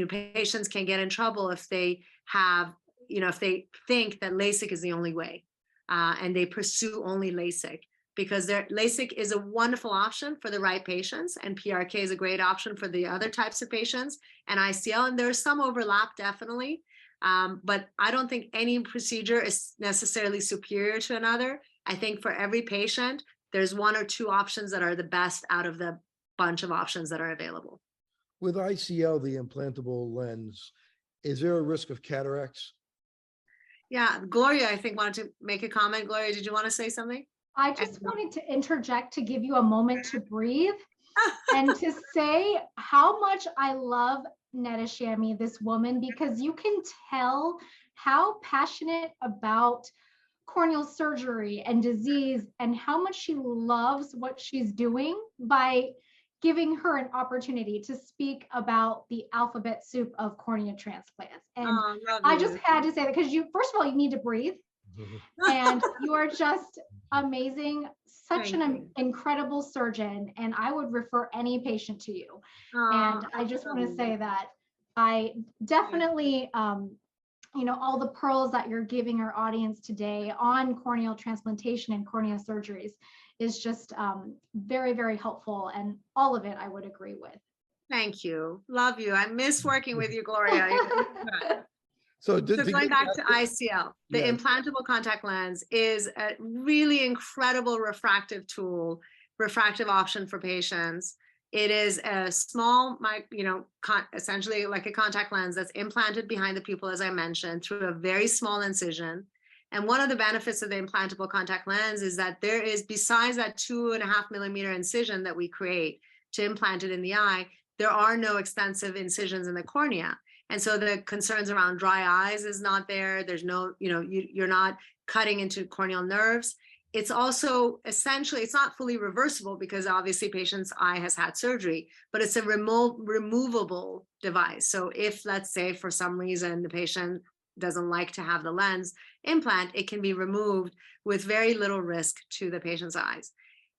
patients can get in trouble if they have, if they think that LASIK is the only way and they pursue only LASIK, because LASIK is a wonderful option for the right patients, and PRK is a great option for the other types of patients, and ICL, and there's some overlap, definitely. But I don't think any procedure is necessarily superior to another. I think for every patient, there's one or two options that are the best out of the bunch of options that are available. With ICL, the implantable lens, is there a risk of cataracts? Yeah, Gloria, I think, wanted to make a comment. Gloria, did you want to say something? I just wanted to interject to give you a moment to breathe and to say how much I love Neda Shamie, this woman, because you can tell how passionate about corneal surgery and disease and how much she loves what she's doing by giving her an opportunity to speak about the alphabet soup of cornea transplants. And I just had to say that because first of all, you need to breathe. And you are just amazing, such an incredible surgeon, and I would refer any patient to you. And I just want to say that I definitely, all the pearls that you're giving our audience today on corneal transplantation and cornea surgeries is just very, very helpful, and all of it I would agree with. Thank you. Love you. I miss working with you, Gloria. So going back to ICL, the implantable contact lens is a really incredible refractive tool, refractive option for patients. It is a small, essentially like a contact lens that's implanted behind the pupil, as I mentioned, through a very small incision. And one of the benefits of the implantable contact lens is that there is, besides that 2.5 millimeter incision that we create to implant it in the eye, there are no extensive incisions in the cornea. And so the concerns around dry eyes is not there. There's no, you're not cutting into corneal nerves. It's also essentially, it's not fully reversible because obviously patient's eye has had surgery, but it's a removable device. So if, let's say, for some reason the patient doesn't like to have the lens implant, it can be removed with very little risk to the patient's eyes.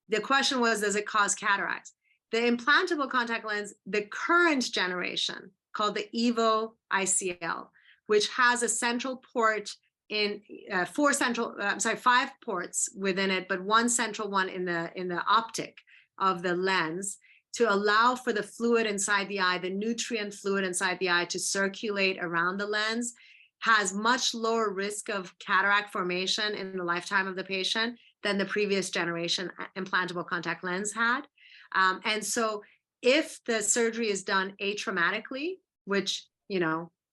The question was, does it cause cataracts? The implantable contact lens, the current generation, called the EVO ICL, which has a central port in 5 ports within it, but one central one in the optic of the lens to allow for the fluid inside the eye, the nutrient fluid inside the eye to circulate around the lens, has much lower risk of cataract formation in the lifetime of the patient than the previous generation implantable contact lens had. And so if the surgery is done atraumatically, which,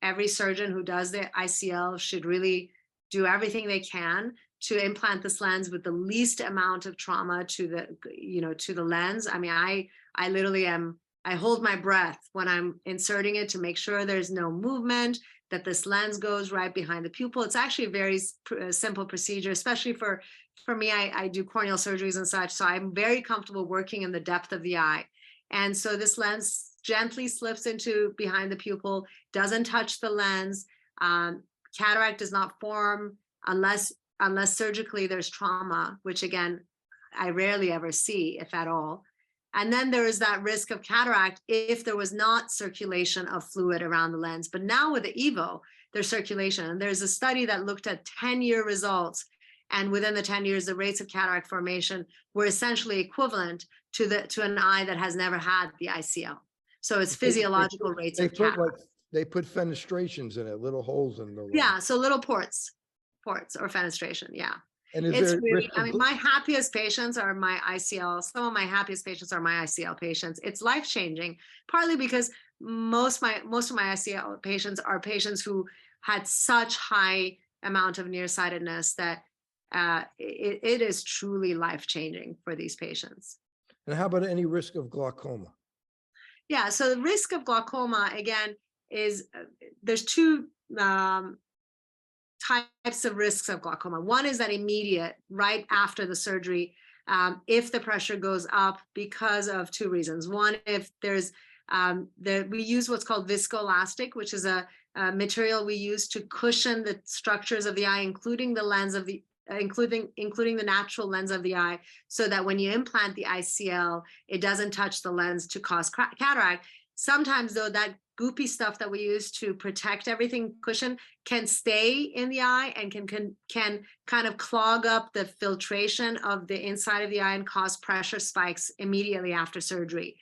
every surgeon who does the ICL should really do everything they can to implant this lens with the least amount of trauma to the lens. I mean, I literally am I hold my breath when I'm inserting it to make sure there's no movement, that this lens goes right behind the pupil. It's actually a very simple procedure, especially for me. I do corneal surgeries and such, so I'm very comfortable working in the depth of the eye. And so this lens gently slips into behind the pupil, doesn't touch the lens. Cataract does not form unless surgically there's trauma, which again, I rarely ever see, if at all. And then there is that risk of cataract if there was not circulation of fluid around the lens. But now with the EVO, there's circulation. And there's a study that looked at 10-year results. And within the 10 years, the rates of cataract formation were essentially equivalent to an eye that has nenever had the ICL. So it's physiological rates of cataract. They put fenestrations in it, little holes in the lens. Yeah, so little ports or fenestration, yeah. And it's really, I mean, my happiest patients are my ICL. Some of my happiest patients are my ICL patients. It's life-changing, partly because most of my ICL patients are patients who had such high amount of nearsightedness that it is truly life-changing for these patients. And how about any risk of glaucoma? Yeah, so the risk of glaucoma, again, is there's two types of risks of glaucoma. One is that immediate, right after the surgery, if the pressure goes up because of two reasons. One, if there's, we use what's called viscoelastic, which is a material we use to cushion the structures of the eye, including the lens of the, including the natural lens of the eye, so that when you implant the ICL, it doesn't touch the lens to cause cataract. Sometimes though, that goopy stuff that we use to protect everything, cushion, can stay in the eye and can kind of clog up the filtration of the inside of the eye and cause pressure spikes immediately after surgery.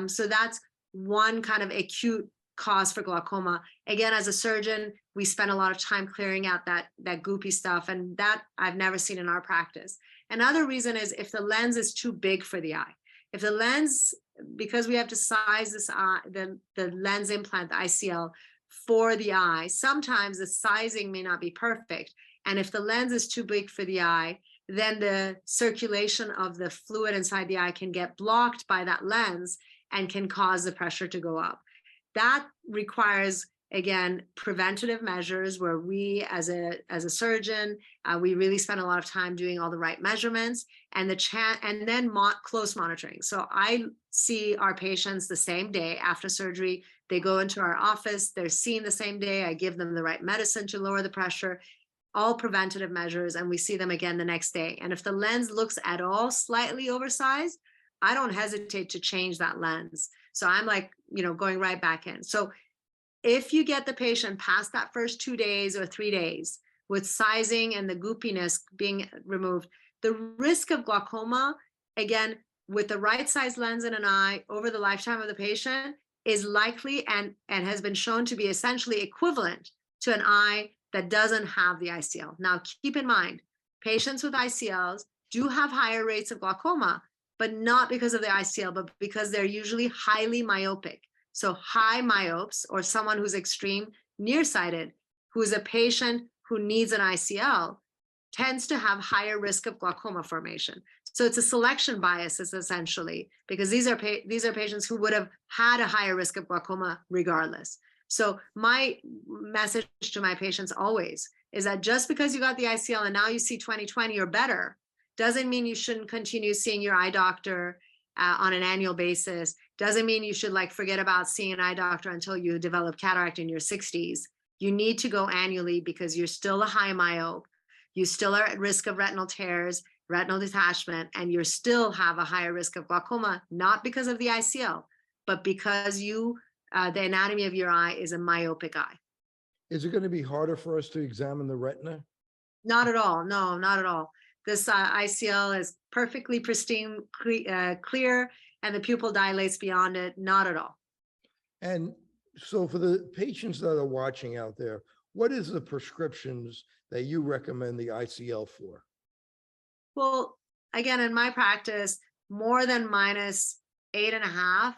So that's one kind of acute cause for glaucoma. Again, as a surgeon, we spend a lot of time clearing out that goopy stuff, and that I've never seen in our practice. Another reason is if the lens is too big for the eye. If the lens, because we have to size this eye, the lens implant, the ICL, for the eye, sometimes the sizing may not be perfect. And if the lens is too big for the eye, then the circulation of the fluid inside the eye can get blocked by that lens and can cause the pressure to go up. That requires, again, preventative measures where we as a surgeon, we really spend a lot of time doing all the right measurements and then close monitoring. So I see our patients the same day after surgery. They go into our office, they're seen the same day. I give them the right medicine to lower the pressure, all preventative measures, and we see them again the next day. And if the lens looks at all slightly oversized, I don't hesitate to change that lens. So I'm like, going right back in. So if you get the patient past that first 2 days or 3 days with sizing and the goopiness being removed, the risk of glaucoma, again, with the right size lens in an eye over the lifetime of the patient is likely and has been shown to be essentially equivalent to an eye that doesn't have the ICL. Now, keep in mind, patients with ICLs do have higher rates of glaucoma, but not because of the ICL, but because they're usually highly myopic. So high myopes, or someone who's extreme nearsighted, who's a patient who needs an ICL, tends to have higher risk of glaucoma formation. So it's a selection bias, essentially, because these are patients who would have had a higher risk of glaucoma regardless. So my message to my patients always is that just because you got the ICL and now you see 20/20 or better, doesn't mean you shouldn't continue seeing your eye doctor on an annual basis. Doesn't mean you should forget about seeing an eye doctor until you develop cataract in your 60s. You need to go annually because you're still a high myope. You still are at risk of retinal tears, retinal detachment, and you still have a higher risk of glaucoma, not because of the ICL, but because the anatomy of your eye is a myopic eye. Is it going to be harder for us to examine the retina? Not at all. No, not at all. This ICL is perfectly pristine, clear, and the pupil dilates beyond it. Not at all. And so for the patients that are watching out there, what is the prescriptions that you recommend the ICL for? Well, again, in my practice, more than -8.5,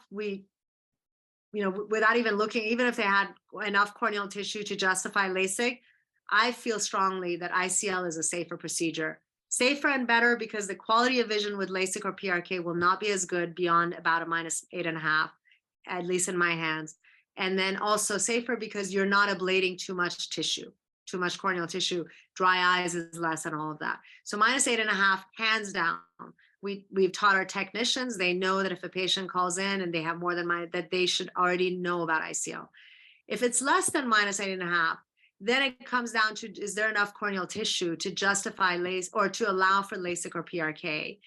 without even looking, even if they had enough corneal tissue to justify LASIK, I feel strongly that ICL is a safer procedure. Safer and better because the quality of vision with LASIK or PRK will not be as good beyond about a -8.5. at least in my hands. And then also safer because you're not ablating too much tissue, too much corneal tissue. Dry eyes is less and all of that. So -8.5, hands down. We've taught our technicians, they know that if a patient calls in and they have more than that they should already know about ICL. If it's less than -8.5, then it comes down to, is there enough corneal tissue to justify LASIK or to allow for LASIK or PRK?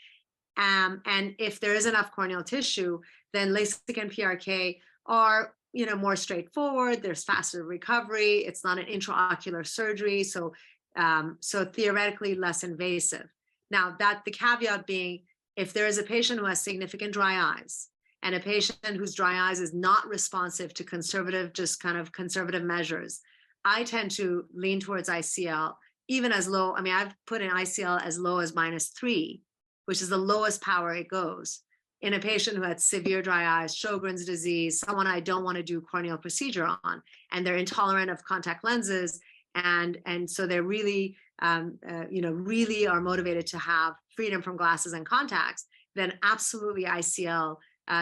And if there is enough corneal tissue, then LASIK and PRK are, more straightforward. There's faster recovery. It's not an intraocular surgery, so theoretically less invasive. Now, that the caveat being, if there is a patient who has significant dry eyes and a patient whose dry eyes is not responsive to conservative measures, I tend to lean towards ICL, even as low. I mean, I've put in ICL as low as -3, which is the lowest power it goes in a patient who had severe dry eyes, Sjogren's disease, someone I don't want to do corneal procedure on, and they're intolerant of contact lenses. And so they're really, really are motivated to have freedom from glasses and contacts, then absolutely ICL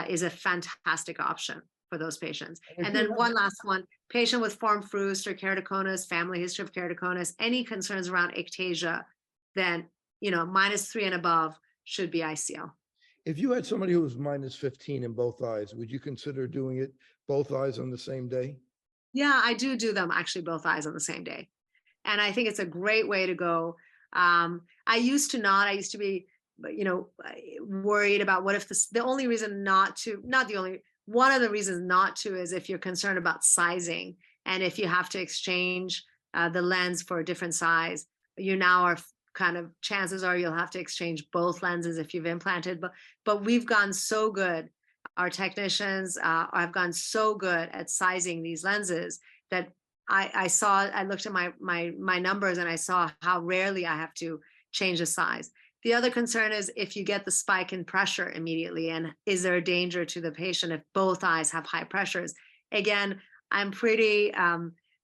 is a fantastic option for those patients. And then one last one, patient with form fruste or keratoconus, family history of keratoconus, any concerns around ectasia, then, -3 and above should be ICL. If you had somebody who was -15 in both eyes, would you consider doing it both eyes on the same day? Yeah, I do them actually both eyes on the same day. And I think it's a great way to go. I used to be, worried about what if one of the reasons not to is if you're concerned about sizing. And if you have to exchange the lens for a different size, you now are chances are you'll have to exchange both lenses if you've implanted. But we've gone so good. Our technicians have gone so good at sizing these lenses that I looked at my numbers and I saw how rarely I have to change the size. The other concern is if you get the spike in pressure immediately, and is there a danger to the patient if both eyes have high pressures? Again, I'm pretty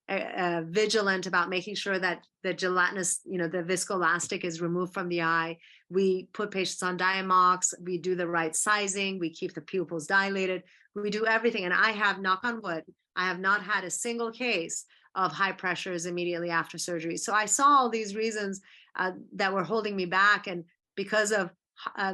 vigilant about making sure that the gelatinous, the viscoelastic is removed from the eye. We put patients on Diamox, we do the right sizing, we keep the pupils dilated, we do everything. And I have, knock on wood, I have not had a single case of high pressures immediately after surgery. So I saw all these reasons that were holding me back. And because of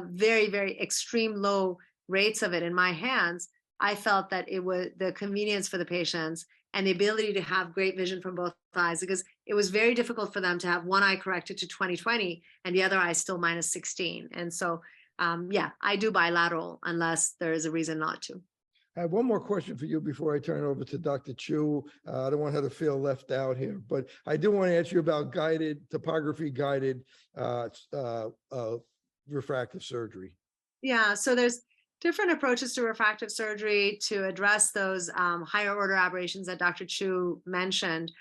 very, very extreme low rates of it in my hands, I felt that it was the convenience for the patients and the ability to have great vision from both eyes, because it was very difficult for them to have one eye corrected to 20/20 and the other eye still -16. And so, I do bilateral unless there is a reason not to. I have one more question for you before I turn it over to Dr. Chiu. I don't want her to feel left out here, but I do want to ask you about topography-guided refractive surgery. Yeah, so there's different approaches to refractive surgery to address those higher order aberrations that Dr. Chiu mentioned.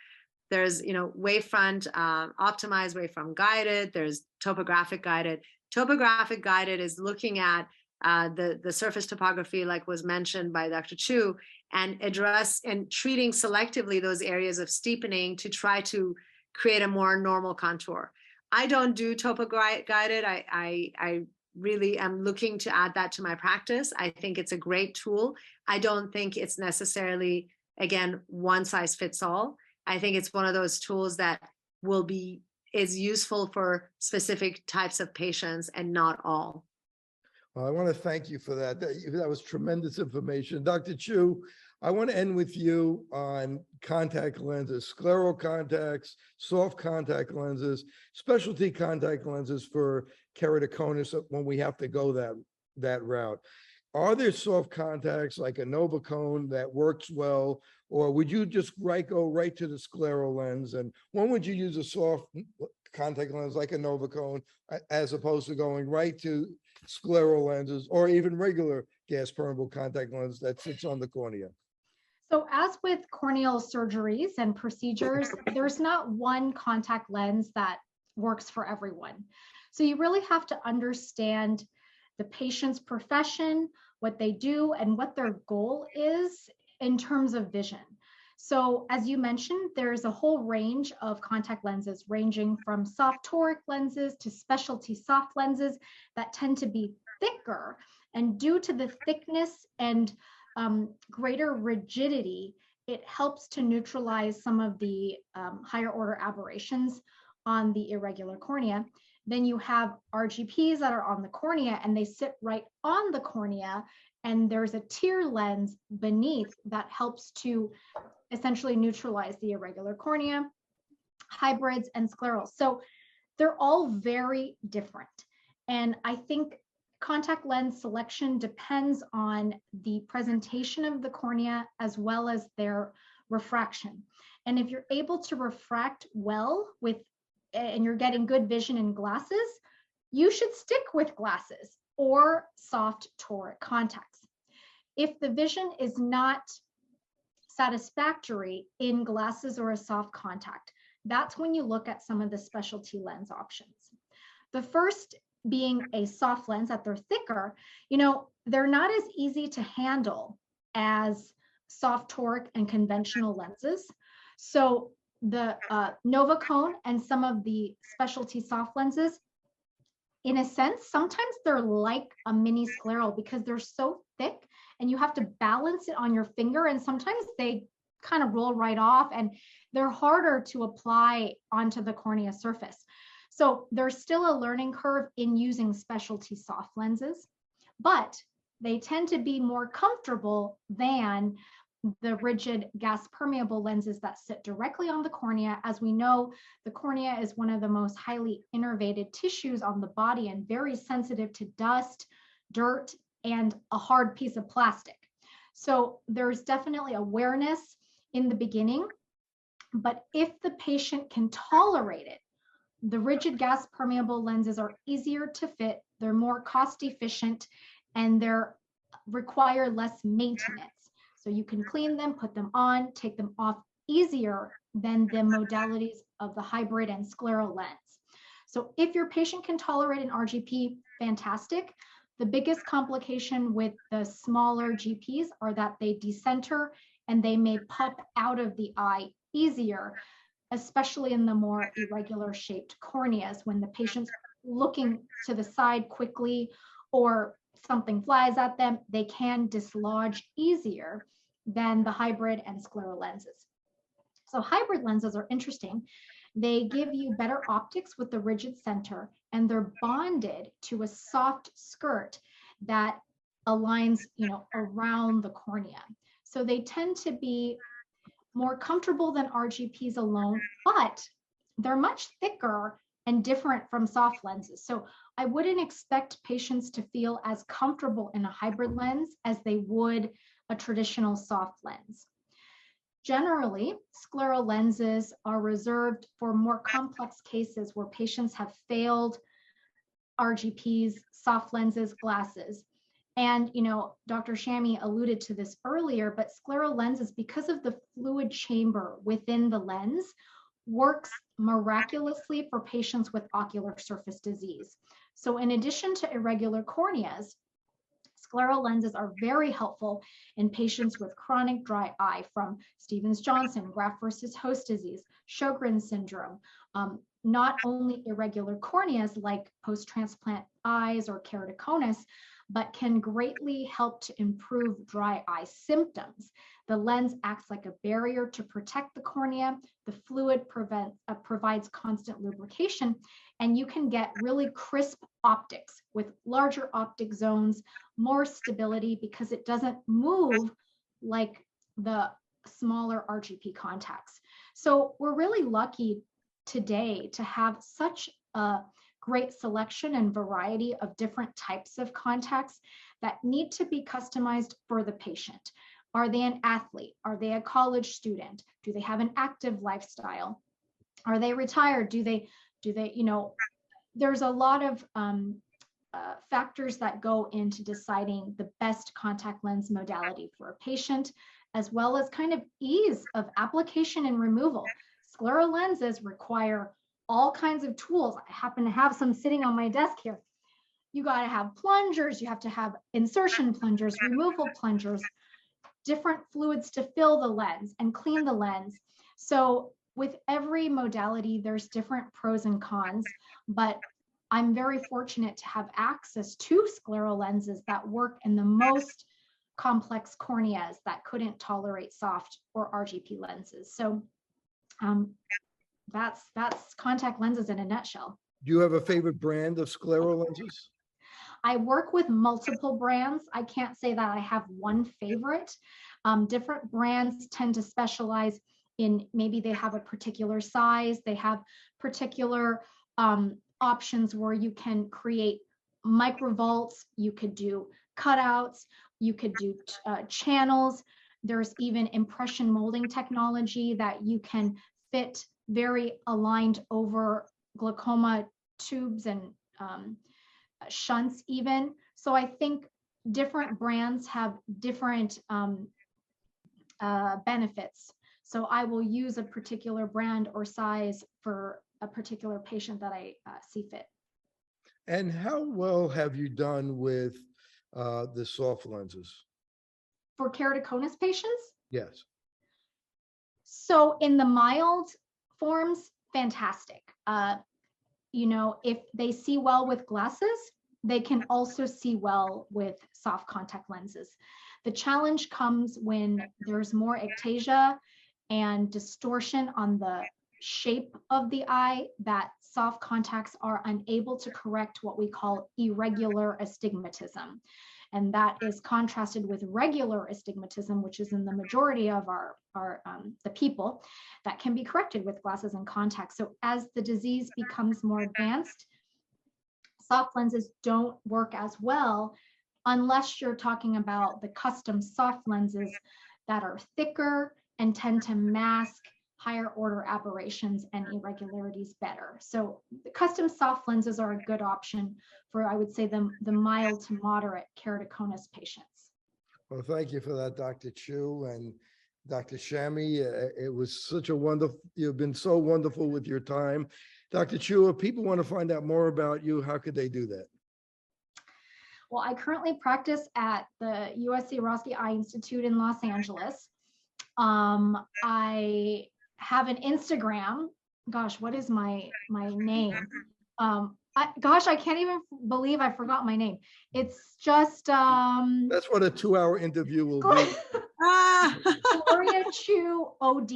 There's, wavefront, optimized wavefront guided, there's topographic guided. Topographic guided is looking at the surface topography, like was mentioned by Dr. Chiu, and treating selectively those areas of steepening to try to create a more normal contour. I don't do topographic guided. I really am looking to add that to my practice. I think it's a great tool. I don't think it's necessarily, again, one size fits all. I think it's one of those tools that is useful for specific types of patients and not all. Well, I want to thank you for that. That was tremendous information. Dr. Chiu, I want to end with you on contact lenses, scleral contacts, soft contact lenses, specialty contact lenses for keratoconus when we have to go that route. Are there soft contacts like a Novacone that works well, or would you just go right to the scleral lens? And when would you use a soft contact lens like a Novacone as opposed to going right to scleral lenses or even regular gas permeable contact lens that sits on the cornea? So as with corneal surgeries and procedures, there's not one contact lens that works for everyone. So you really have to understand the patient's profession, what they do, and what their goal is in terms of vision. So as you mentioned, there's a whole range of contact lenses ranging from soft toric lenses to specialty soft lenses that tend to be thicker. And due to the thickness and greater rigidity, it helps to neutralize some of the higher order aberrations on the irregular cornea. Then you have RGPs that are on the cornea and they sit right on the cornea, and there's a tear lens beneath that helps to essentially neutralize the irregular cornea, hybrids, and sclerals. So they're all very different. And I think contact lens selection depends on the presentation of the cornea as well as their refraction. And if you're able to refract well with, and you're getting good vision in glasses, you should stick with glasses or soft toric contacts. If the vision is not satisfactory in glasses or a soft contact, that's when you look at some of the specialty lens options. The first being a soft lens, that they're thicker. You know, they're not as easy to handle as soft toric and conventional lenses. So the Novacone and some of the specialty soft lenses, in a sense, sometimes they're like a mini scleral because they're so thick and you have to balance it on your finger, and sometimes they kind of roll right off and they're harder to apply onto the cornea surface. So there's still a learning curve in using specialty soft lenses, but they tend to be more comfortable than the rigid gas permeable lenses that sit directly on the cornea. As we know, the cornea is one of the most highly innervated tissues on the body and very sensitive to dust, dirt, and a hard piece of plastic. So there's definitely awareness in the beginning, but if the patient can tolerate it, the rigid gas permeable lenses are easier to fit, they're more cost efficient, and they're require less maintenance. So you can clean them, put them on, take them off easier than the modalities of the hybrid and scleral lens. So if your patient can tolerate an RGP, fantastic. The biggest complication with the smaller GPs are that they decenter and they may pop out of the eye easier, especially in the more irregular shaped corneas when the patient's looking to the side quickly or something flies at them, they can dislodge easier than the hybrid and scleral lenses. So hybrid lenses are interesting. They give you better optics with the rigid center, and they're bonded to a soft skirt that aligns, around the cornea. So they tend to be more comfortable than RGPs alone, but they're much thicker and different from soft lenses. So I wouldn't expect patients to feel as comfortable in a hybrid lens as they would a traditional soft lens. Generally, scleral lenses are reserved for more complex cases where patients have failed RGPs, soft lenses, glasses. And, Dr. Shamie alluded to this earlier, but scleral lenses, because of the fluid chamber within the lens, works miraculously for patients with ocular surface disease. So in addition to irregular corneas, scleral lenses are very helpful in patients with chronic dry eye from Stevens-Johnson, graft versus host disease, Sjogren's syndrome, not only irregular corneas like post-transplant eyes or keratoconus, but can greatly help to improve dry eye symptoms. The lens acts like a barrier to protect the cornea. The fluid provides constant lubrication, and you can get really crisp optics with larger optic zones, more stability because it doesn't move like the smaller RGP contacts. So we're really lucky today to have such a great selection and variety of different types of contacts that need to be customized for the patient. Are they an athlete? Are they a college student? Do they have an active lifestyle? Are they retired? Do they, there's a lot of factors that go into deciding the best contact lens modality for a patient, as well as kind of ease of application and removal. Scleral lenses require all kinds of tools. I happen to have some sitting on my desk here. You got to have plungers, you have to have insertion plungers, removal plungers, different fluids to fill the lens and clean the lens. So with every modality, there's different pros and cons, but I'm very fortunate to have access to scleral lenses that work in the most complex corneas that couldn't tolerate soft or RGP lenses. So that's contact lenses in a nutshell. Do you have a favorite brand of scleral lenses? I work with multiple brands. I can't say that I have one favorite. Different brands tend to specialize in, maybe they have a particular size, they have particular options where you can create microvaults, you could do cutouts, you could do channels. There's even impression molding technology that you can fit very aligned over glaucoma tubes and shunts even. So I think different brands have different benefits. So I will use a particular brand or size for a particular patient that I see fit. And how well have you done with the soft lenses? For keratoconus patients? Yes. So in the mild forms, fantastic. You know, if they see well with glasses, they can also see well with soft contact lenses. The challenge comes when there's more ectasia and distortion on the shape of the eye that soft contacts are unable to correct what we call irregular astigmatism. And that is contrasted with regular astigmatism, which is in the majority of the people, that can be corrected with glasses and contacts. So as the disease becomes more advanced, soft lenses don't work as well unless you're talking about the custom soft lenses that are thicker and tend to mask higher order aberrations and irregularities better. So the custom soft lenses are a good option for, I would say, the mild to moderate keratoconus patients. Well, thank you for that, Dr. Chiu and Dr. Shamie. It was such a wonderful, you've been so wonderful with your time. Dr. Chiu, if people want to find out more about you, how could they do that? Well, I currently practice at the USC Roski Eye Institute in Los Angeles. I have an Instagram. Gosh, what is my name? I can't even believe I forgot my name. It's just That's what a 2-hour interview will be. Gloria Chiu OD.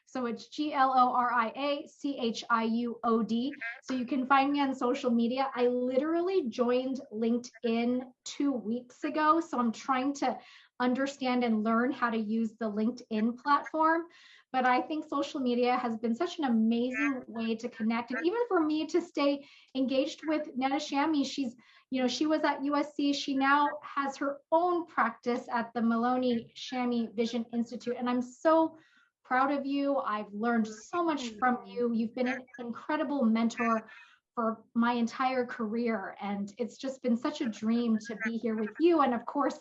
So it's GLORIA CHIUOD. So you can find me on social media. I literally joined LinkedIn 2 weeks ago. So I'm trying to understand and learn how to use the LinkedIn platform. But I think social media has been such an amazing way to connect. And even for me to stay engaged with Neda Shamie, she was at USC. She now has her own practice at the Maloney-Shamie Vision Institute. And I'm so proud of you. I've learned so much from you. You've been an incredible mentor for my entire career. And it's just been such a dream to be here with you. And of course,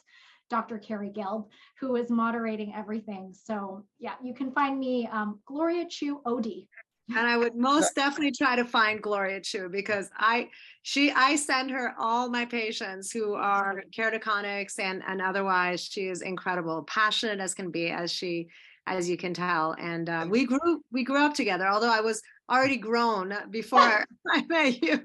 Dr. Carrie Gelb, who is moderating everything. So yeah, you can find me, Gloria Chiu OD. And I would most definitely try to find Gloria Chiu, because I send her all my patients who are keratoconics and otherwise. She is incredible, passionate as can be, as you can tell. And we grew up together, although I was already grown before I met you.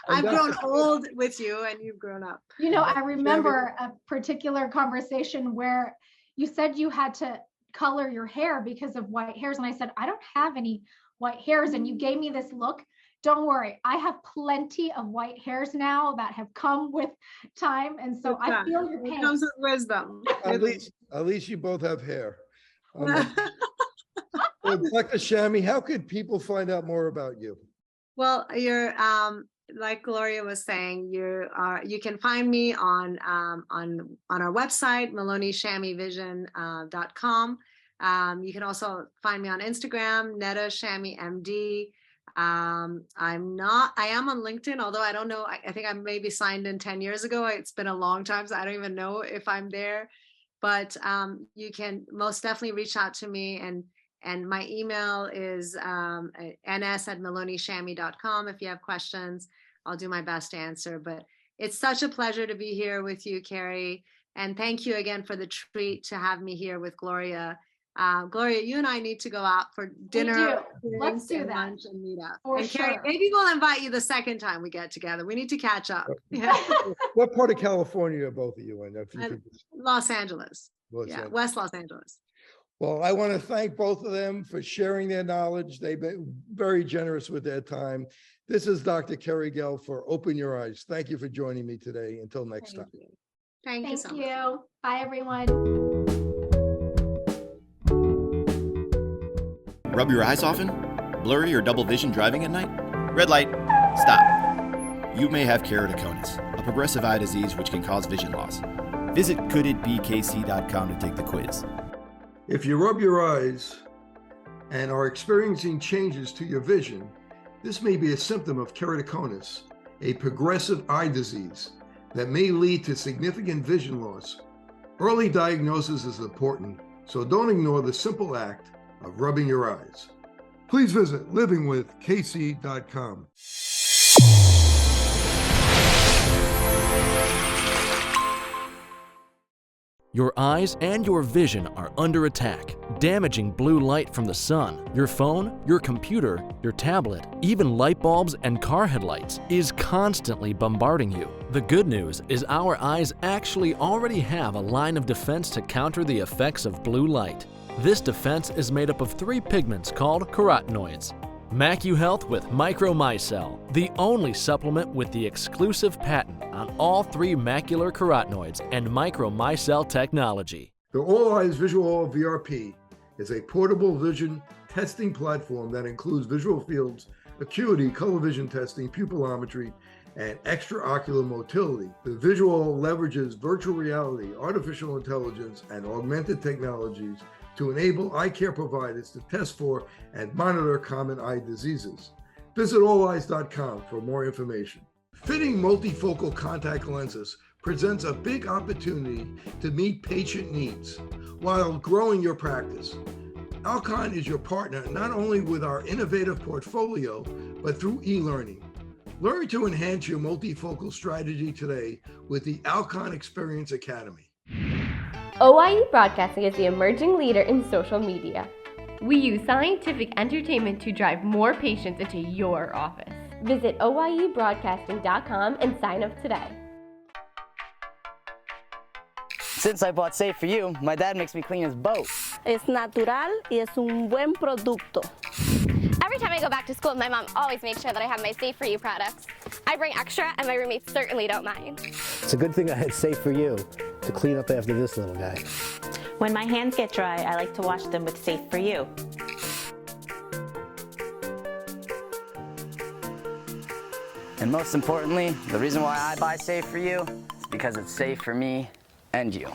I've grown old with you and you've grown up. You know, I remember a particular conversation where you said you had to color your hair because of white hairs. And I said, I don't have any white hairs. And you gave me this look. Don't worry, I have plenty of white hairs now that have come with time. And so I feel your pain. It comes with wisdom. At least you both have hair. Well, Dr. Shamie, how could people find out more about you? Well, you're like Gloria was saying, you can find me on our website, Maloney-Shamie Vision.com. You can also find me on Instagram, Neda Shamie MD. I am on LinkedIn, although I don't know. I think I maybe signed in 10 years ago. It's been a long time, so I don't even know if I'm there. But you can most definitely reach out to me, and my email is ns@Maloney-Shamie.com. If you have questions, I'll do my best to answer. But it's such a pleasure to be here with you, Carrie. And thank you again for the treat to have me here with Gloria. Gloria, you and I need to go out for dinner. Let's do and that. lunch and meet up. For And Carrie, sure. maybe we'll invite you the second time we get together. We need to catch up. Yeah. What part of California are both of you in? If you could just- Los Angeles. Los Yeah, Angeles. West Los Angeles. Well, I want to thank both of them for sharing their knowledge. They've been very generous with their time. This is Dr. Kerry Gell for Open Your Eyes. Thank you for joining me today. Until next time. Thank you. Thank you so Thank much. you. Bye, everyone. Rub your eyes often? Blurry or double vision driving at night? Red light, stop. You may have keratoconus, a progressive eye disease which can cause vision loss. Visit coulditbekc.com to take the quiz. If you rub your eyes and are experiencing changes to your vision, this may be a symptom of keratoconus, a progressive eye disease that may lead to significant vision loss. Early diagnosis is important, so don't ignore the simple act of rubbing your eyes. Please visit livingwithkc.com. Your eyes and your vision are under attack, damaging blue light from the sun. Your phone, your computer, your tablet, even light bulbs and car headlights is constantly bombarding you. The good news is our eyes actually already have a line of defense to counter the effects of blue light. This defense is made up of 3 pigments called carotenoids. MacuHealth with Micromicelle, the only supplement with the exclusive patent on all 3 macular carotenoids and Micromicelle technology. The All Eyes Visual All VRP is a portable vision testing platform that includes visual fields, acuity, color vision testing, pupillometry, and extraocular motility. The visual leverages virtual reality, artificial intelligence, and augmented technologies to enable eye care providers to test for and monitor common eye diseases. Visit alleyes.com for more information. Fitting multifocal contact lenses presents a big opportunity to meet patient needs while growing your practice. Alcon is your partner not only with our innovative portfolio, but through e-learning. Learn to enhance your multifocal strategy today with the Alcon Experience Academy. OIE Broadcasting is the emerging leader in social media. We use scientific entertainment to drive more patients into your office. Visit oiebroadcasting.com and sign up today. Since I bought Safe For You, my dad makes me clean his boat. Es natural y es un buen producto. Every time I go back to school, my mom always makes sure that I have my Safe For You products. I bring extra, and my roommates certainly don't mind. It's a good thing I had Safe For You to clean up after this little guy. When my hands get dry, I like to wash them with Safe For You. And most importantly, the reason why I buy Safe For You is because it's safe for me and you.